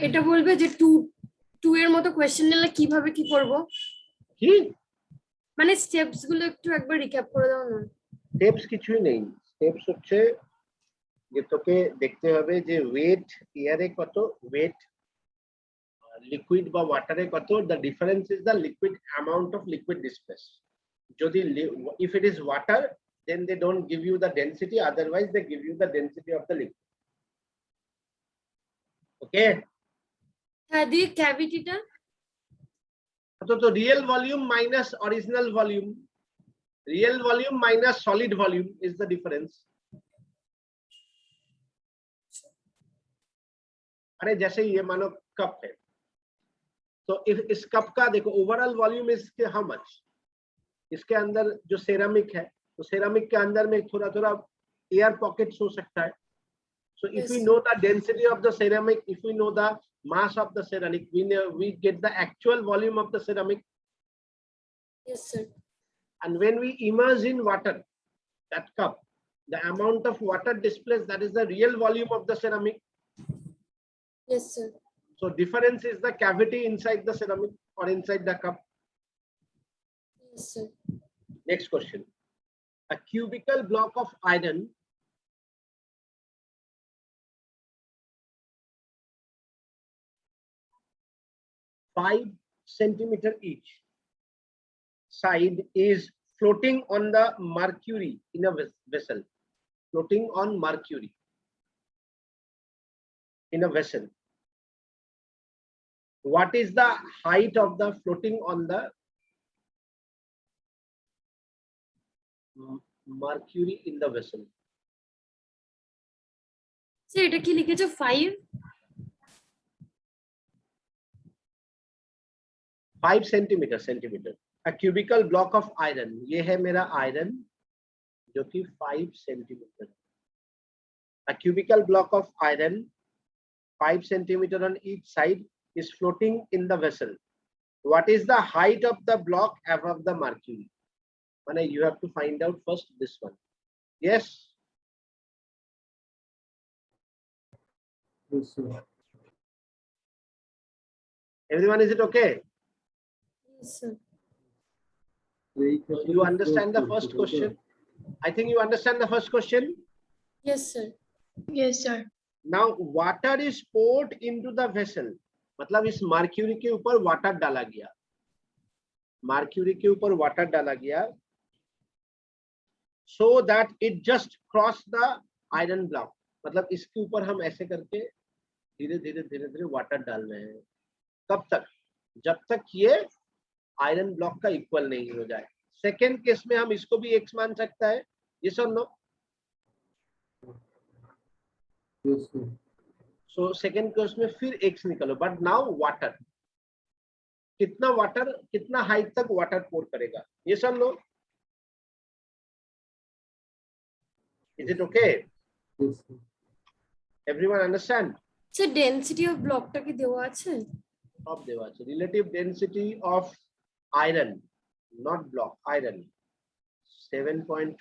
এটা বলবে যে 2 এর মতো কোশ্চেন নিলে কিভাবে কি করব, কি মানে স্টেপস গুলো একটু একবার রিক্যাপ করে দাও না. স্টেপস কিছুই নেই. স্টেপস হচ্ছে যে তোকে দেখতে হবে যে ওয়েট এয়ারে কত, ওয়েট লিকুইড বা ওয়াটারে কত. The difference is the liquid amount of liquid displace. যদি if it is water, then they don't give you the density, otherwise they give you the density of the liquid. Okay? হ্যাঁ, দিয়ে ক্যাভিটিটা तो real volume minus original volume, real volume minus solid volume is the difference. अरे जैसे ये मानो cup है, तो इस कप का देखो ओवरऑल वॉल्यूम इसके हाउ मच, इसके अंदर जो सेरामिक है, तो सेरामिक के अंदर में थोड़ा थोड़ा एयर पॉकेट्स हो सकता है. So if Yes, we sir. know the density of the ceramic, if we know the mass of the ceramic, we get the actual volume of the ceramic. Yes, sir. And when we immerse in water, that cup, the amount of water displaced, that is the real volume of the ceramic. Yes, sir. So difference is the cavity inside the ceramic or inside the cup. Yes, sir. Next question. A cubical block of iron (5 centimeter each) side is floating on the mercury in a vessel. Floating on mercury in a vessel. What is the height of the floating on the mercury in the vessel? Sir, এটা কি লিখেছো 5? 5 centimeter. A cubical block of iron. ये है मेरा iron जो कि 5 centimeter. A cubical block of iron 5 centimeter on each side is floating in the vessel. What is the height of the block above the mercury? Mane, you have to find out first this one. Yes. Yes, sir. Everyone, is it okay? Yes, sir. You understand the first question? I think you understand the first question. Yes, sir. Yes, sir. Now water is poured into the vessel. मतलब इस mercury के ऊपर water डाला गया, mercury के ऊपर water डाला गया, so that it just cross the iron block. मतलब इसके ऊपर हम ऐसे करके धीरे धीरे वाटर डाल रहे हैं. कब तक? जब तक ये आयरन ब्लॉक का इक्वल नहीं हो जाए. सेकेंड केस में हम इसको भी x मान सकता है. Yes or no? Yes, sir. So second case में फिर x निकालो. बट नाउ वाटर, कितना वाटर, कितना हाइट तक वाटर पोर करेगा? Yes or no? Is it okay? Yes, sir. Everyone understand? Sir, density of block টা কি দেওয়া আছে? Of দেওয়া আছে. Relative density of iron, not block, iron 7.2.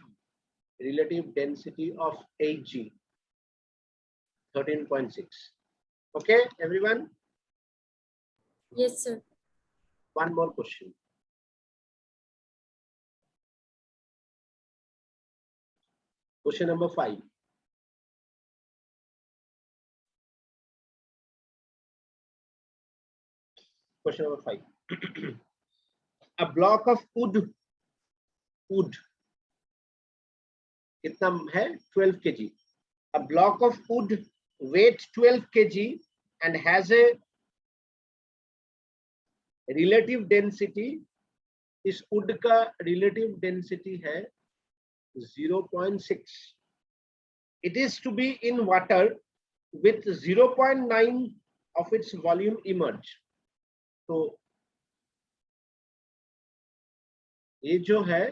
Relative density of Hg 13.6. Okay, everyone? Yes, sir. One more question. Question number 5. Question number 5. A block of wood कितना है? 12 kg. A block of wood weight 12 kg and has a relative density. इस wood का relative density है 0.6. It is to be in water with 0.9 of its volume emerge. तो ये जो है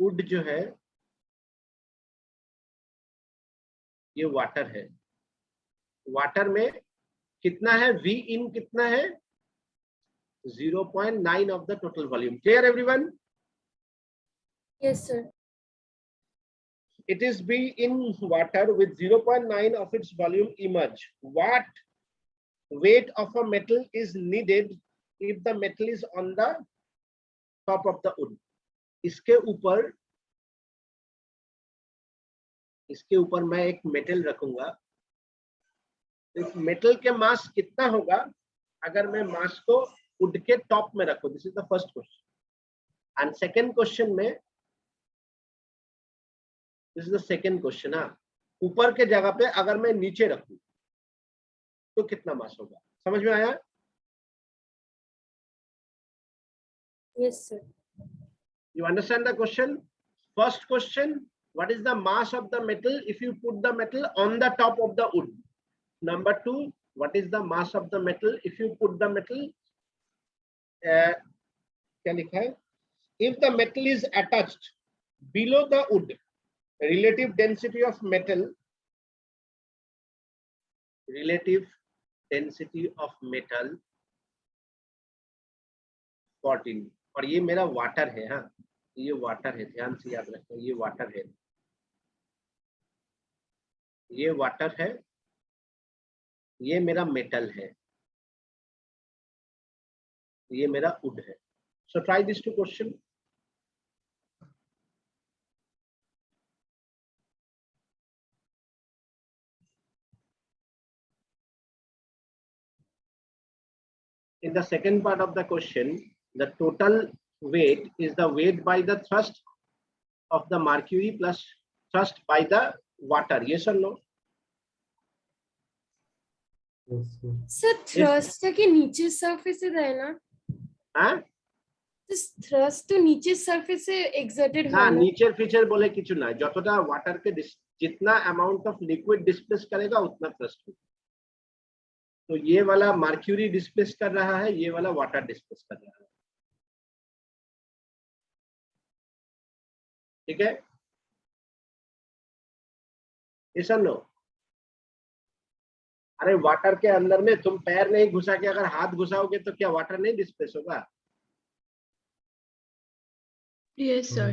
wood जो है ये वाटर है. वाटर में कितना है? V in कितना है? 0.9 of the total volume. Clear everyone? Yes, sir. It is be in water with 0.9 of its volume emerge. What weight of a metal is needed if the metal is on the top of the wood? इसके ऊपर मैं एक metal रखूंगा. इस metal के मास कितना होगा अगर मैं मास को वुड के टॉप में रखूं? This is the first question. And second question में, this is the second question. हाँ, ऊपर के जगह पे अगर मैं नीचे रखूं तो कितना मास होगा? समझ में आया? Yes, sir. You understand the question? First question, what is the mass of the metal if you put the metal on the top of the wood? Number 2, what is the mass of the metal? If you put the metal, क्या लिखा है? If the metal is attached below the wood, relative density of metal, relative density of metal 14. और ये मेरा water है, हाँ ये water है, ध्यान से याद रखना, ये वाटर है, ये वाटर है, ये मेरा मेटल है, ये मेरा वुड है. So try these two questions. In the second part of the question, the total weight is the weight by the thrust of the mercury plus thrust by the water. Yes or no? Yes, sir. Sir thrust के नीचे surface से है ना, हाँ तो thrust तो नीचे surface से एक्सर्टेड ना, है ना. नीचे फीचर बोले किचु ना, যতটা वाटर के जितना अमाउंट ऑफ लिक्विड डिस्प्लेस करेगा उतना थ्रस्ट होगा. तो ये वाला मर्क्यूरी डिस्प्लेस कर रहा है, ये वाला वाटर डिस्प्लेस कर रहा है. ठीक है, ऐसा नो. अरे वाटर के अंदर में तुम पैर नहीं घुसा के अगर हाथ घुसाओगे तो क्या वाटर नहीं डिस्प्लेस होगा? Yes, sir.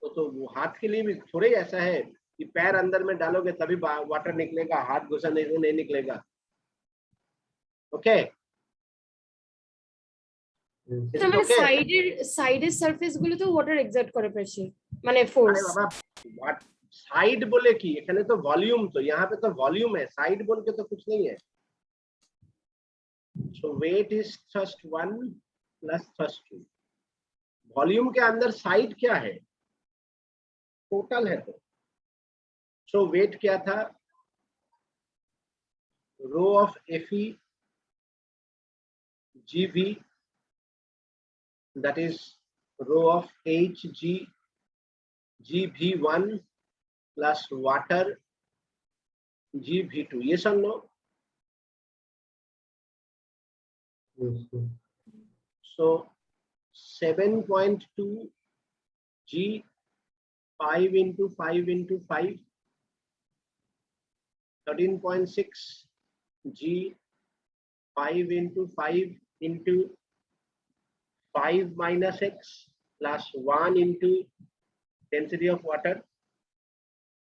तो वो हाथ के लिए भी थोड़े ऐसा है कि पैर अंदर में डालोगे तभी वाटर निकलेगा, हाथ घुसा नहीं निकलेगा. Okay, Yes. তো মানে সাইডের সারফেস গুলো তো ওয়াটার এক্সার্ট করে প্রেসার, মানে अरे ফোর্স. बाबा साइड बोले कि এখানে तो वॉल्यूम, तो यहाँ पे तो वॉल्यूम है, साइड बोल के तो कुछ नहीं है. So weight is thrust 1 plus thrust 2. Volume के अंदर साइड क्या है? टोटल है. तो सो वेट क्या था? Rho of Fe GV, that is row of Hg GV1 plus water GV2. Yes or no? Yes, sir. So 7.2 G 5 into 5 into 5, 13.6 G 5 into 5 into 5 minus x plus 1 into density of water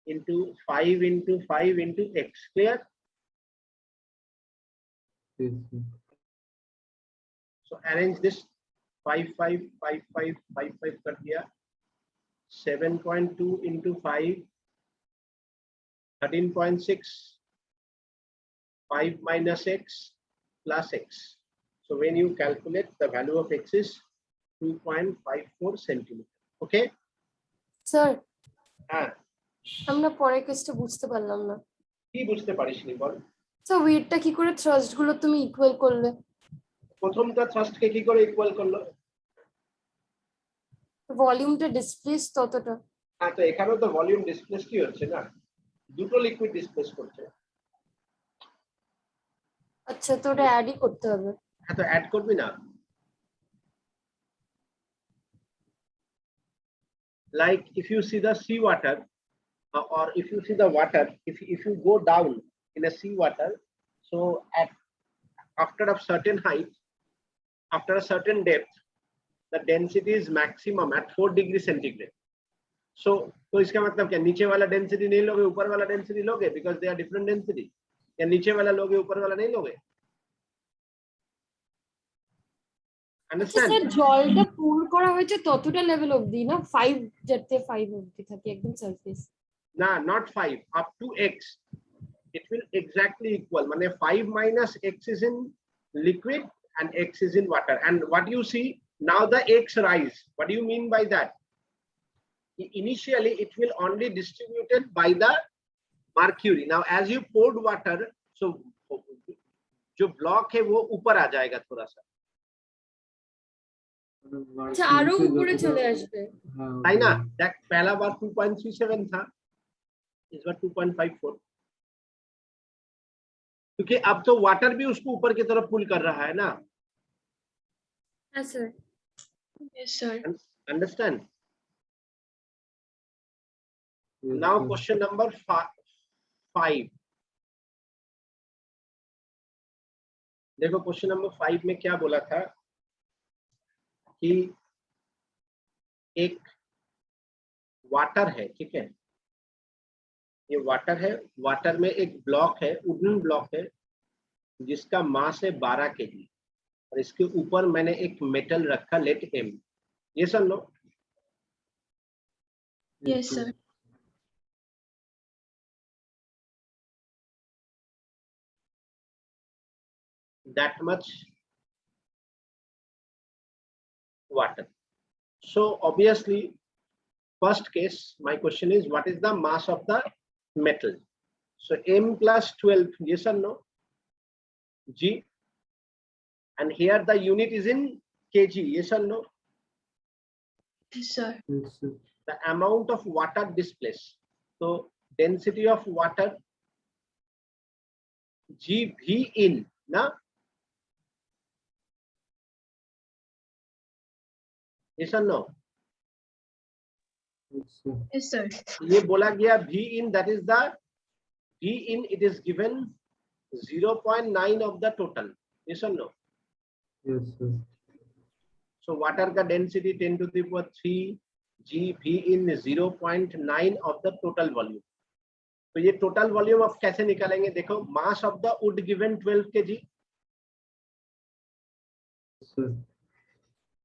into 5 into 5 into x. Clear? Yes, sir. So arrange this. 5 5 5 5 5 5 कर दिया. 7.2 into 5, 13.6, 5 minus x plus x. So when you calculate, the value of x is 2.54 centimeter. Okay? Sir হ্যাঁ, আমরা পরের কেসটা বুঝতে পারলাম না. কি বুঝতে পারিসনি বল? তো ওয়েটটা কি করে থ্রাস্ট গুলো তুমি ইকুয়াল করলে? প্রথমটা থ্রাস্ট কে কি করে ইকুয়াল করলো? ভলিউমটা ডিসপ্লেস ততটা. হ্যাঁ, তো এখানেও তো ভলিউম ডিসপ্লেস কি হচ্ছে না, দুটো লিকুইড ডিসপ্লেস করছে. আচ্ছা, তো ওটা অ্যাডই করতে হবে. হ্যাঁ, তো অ্যাড করবি না. Like if you see the sea water, or if you see the water, if you go down in a sea water, so after a certain height, after a certain depth, the density is maximum at 4 degree centigrade. So इसका मतलब क्या, नीचे वाला density नहीं लोगे, ऊपर वाला density लोगे, because they are different density. या नीचे वाला लोगे, ऊपर वाला नहीं लोगे? আচ্ছা Understand? স্যার, জলটা পুর করা হয়েছে ততটা লেভেল অবধি না, 5 যাতে 5 অবধি থাকে একদম সারফেস? না, not 5, up to x. It will exactly equal. মানে 5 minus x is in liquid and x is in water. And what you see now, the x rise. What do you mean by that? Initially, it will only distributed by the mercury. Now, as you poured water, so जो block है वो ऊपर आ जाएगा थोड़ा सा. আচ্ছা, আরো উপরে চলে আসবে, তাই না? দেখ, पहला बार 2.37 था, इस बार 2.54. क्योंकि अब तो वाटर भी उसको ऊपर की तरफ पुल कर रहा है ना. हाँ sir. Yes, sir. Understand? Yes, Now sir. question number 5. देखो क्वेश्चन नंबर 5 में क्या बोला था कि एक वाटर है, ठीक है, ये वाटर है, वाटर में एक ब्लॉक है, वुडन ब्लॉक है जिसका मास है 12 kg और इसके ऊपर मैंने एक मेटल रखा लेट एम. ये सब no. Yes, sir. That much water. So obviously, first case, my question is, what is the mass of the metal? So M plus 12, yes or no? G. And here the unit is in kg, yes or no? Yes, sir. Yes, sir. The amount of water displaced. So density of water, GV in, na? Yes or no? Yes, sir. Yes, sir. ये बोला गया V in, that is the V in, it is given 0.9 of the total. Yes or no? Yes, sir. So water का density 10 to the power 3 G V in 0.9 of the total volume. तो ये total volume आप कैसे निकालेंगे? देखो, mass of the wood given 12 kg, Yes, sir.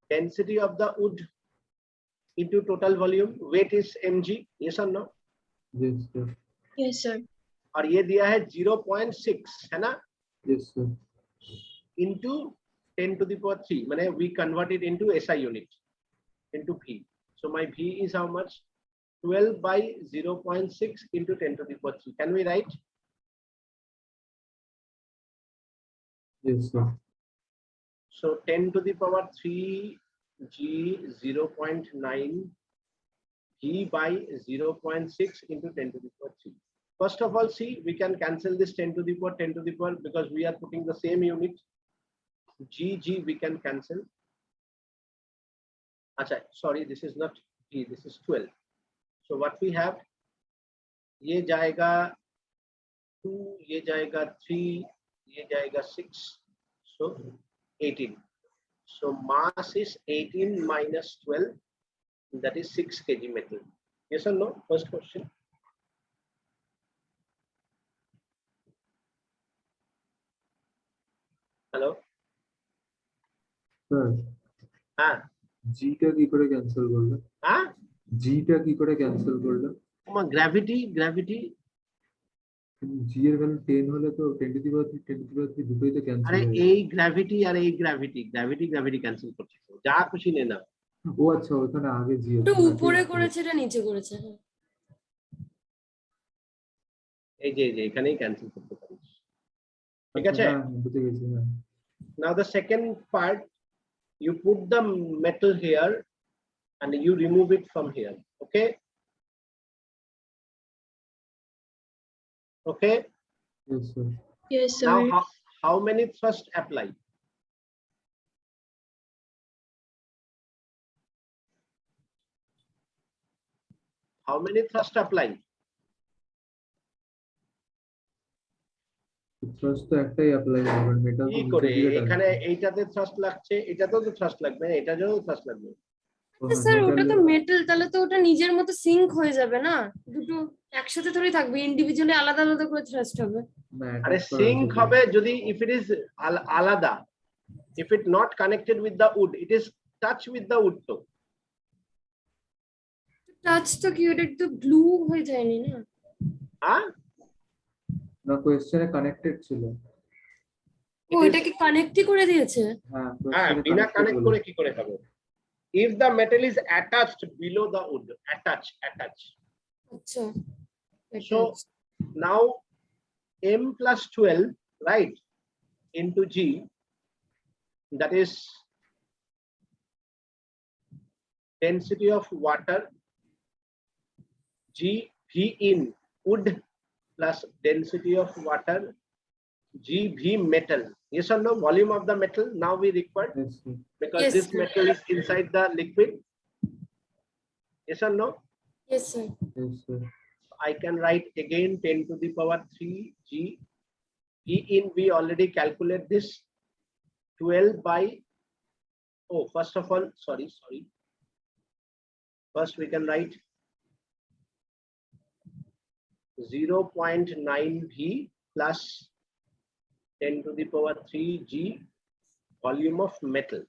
density of the wood into total volume, weight is mg, yes or no? Yes, sir. Yes, sir. और ये दिया है 0.6 है ना, Yes, sir. into 10 to the power 3, माने we convert it into SI unit into V. So my V is how much? 12 by 0.6 into 10 to the power 3. Can we write? Yes, sir. So 10 to the power 3 G 0.9 G by 0.6 into 10 to the power 3. First of all, see, we can cancel this 10 to the power 10 to the power because we are putting the same unit. G we can cancel. Achha, sorry, this is not G, this is 12. So what we have, ये जाएगा 2, ये जाएगा 3, ये जाएगा 6, so 18. So mass is 18 minus 12, that is 6 kg metal. Yes or no? First question. Hello? Sir, হ্যাঁ G টা কি করে ক্যান্সেল করলে? হ্যাঁ G টা কি করে ক্যান্সেল করলে? তোমার গ্র্যাভিটি G এর ভ্যালু 10 হলে তো 10 to the power 3 10 to the power 3 দুটোই তো ক্যান্সেল আরে হয়ে যাবে। এই গ্র্যাভিটি আর এই গ্র্যাভিটি ক্যান্সেল করছে, যা খুশি নে না। ও আচ্ছা, ওখানে আগে G একটু আছে। উপরে করেছে, এটা নিচে করেছে। এই যে এখানেই ক্যান্সেল করতে পারিস, ঠিক আছে? হ্যাঁ, বুঝে গেছি। হ্যাঁ। Now the second part, you put the metal here and you remove it from here. Okay? Okay? Yes, sir. Yes, sir. Now how many thrust apply? How many thrust apply? Thrust তো একটাই apply হবে, metal কি তো করে নিচের দিকে এখানে টানবে। এইটাতে থ্রাস্ট লাগছে, এটাতেও তো থ্রাস্ট লাগবে, এটাতেও থ্রাস্ট লাগবে। স্যার ওটা তো মেটাল, তাহলে তো ওটা নিজের মতো সিঙ্ক হয়ে যাবে না, দুটো একসাথে থোড়ি থাকবে, ইন্ডিভিজুয়ালি আলাদা আলাদা করে থ্রাস্ট হবে। আরে সিঙ্ক হবে যদি if it is আলাদা, if it not connected with the wood, it is touch with the wood তো। টাচ তো কি, ওটা তো গ্লু হয়ে যায়নি না? হ্যাঁ না, কোশ্চেনে কানেক্টেড ছিল। ও এটাকে কানেক্টই করে দিয়েছে। হ্যাঁ, হ্যাঁ, বিনা কানেক্ট করে কি করে হবে? If the metal is attached below the wood, attach. আচ্ছা, So now M plus 12, right, into G, that is density of water, G V in wood plus density of water GV metal. Yes or no? Volume of the metal now we require Yes, sir. because Yes, this sir. metal is inside the liquid. Yes or no? Yes, sir. Yes, sir. I can write again 10 to the power 3 G. E in we already calculate this 12 by, oh, first of all, sorry. First we can write 0.9 V plus 10 to the power 3 G volume of metal.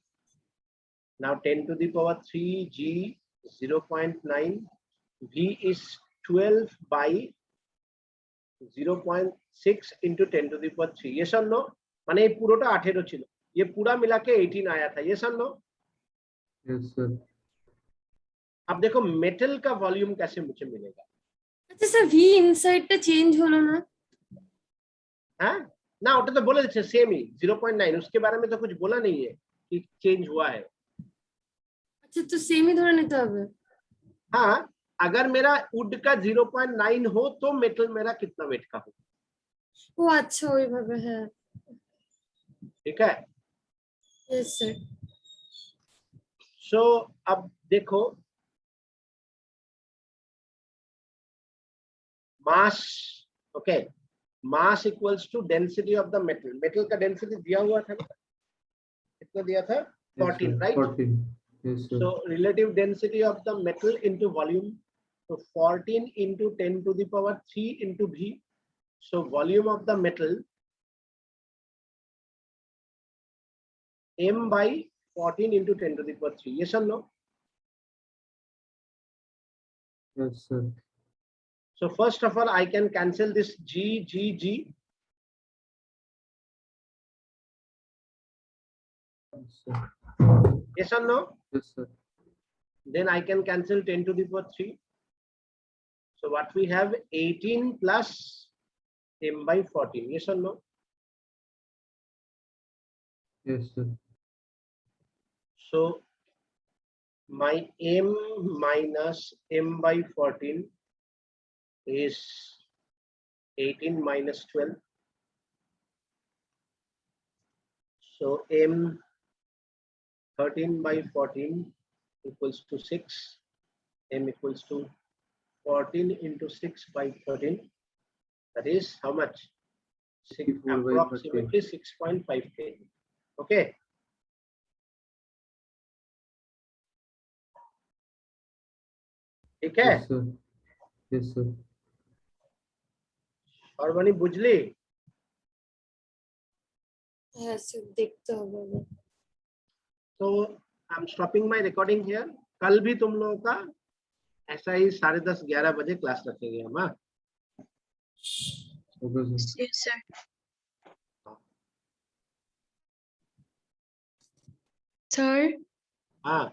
Now 10 to the power 3 G 0.9 V is 12 by 0.6 into 10 to the power 3. Yes or no? माने ये पूरा 18 ছিল, ये पूरा मिला के 18 आया था. Yes or no? Yes, sir. अब देखो मेटल का वॉल्यूम कैसे मुझे मिलेगा? আচ্ছা স্যার ভি ইনসাইডটা চেঞ্জ হলো না? हाँ ना, ওটা তো बोले थे सेम ही 0.9, उसके बारे में तो कुछ बोला नहीं है कि चेंज हुआ है. আচ্ছা তো সেমই ধরে নিতে হবে। हाँ, अगर मेरा वुड का 0.9 हो तो मेटल मेरा कितना वेट का हो? ও আচ্ছা ওইভাবে, হ্যাঁ। ठीक है. Yes sir. सो अब देखो mass, okay, mass equals to density of the metal. Metal का डेंसिटी दिया हुआ था, कितना दिया था? 14, Yes, sir. right? 14. Yes, sir. So relative density of the metal into volume, so 14 into 10 to the power 3 into V. So volume of the metal m by 14 into 10 to the power 3. Yes or no? Yes, sir. So first of all, I can cancel this G. Yes, sir. Yes or no? Yes, sir. Then I can cancel 10 to the power 3. So what we have 18 plus m by 14. Yes or no? Yes, sir. So my m minus m by 14 is 18 minus 12. So m 13 by 14 equals to 6. M equals to 14 into 6 by 13. That is how much? 64 by Approximately 6.5 kg. Okay. ठीक है? Yes, sir. Yes, sir. और बनी बुझली? হ্যাঁ sir দেখতে হবে আবার। तो I am stopping my recording here. कल भी तुम लोगों का ऐसा ही 10:30-11 बजे क्लास रखेंगे हम. हाँ, Okay, sir. Yes, sir. Sir, हाँ.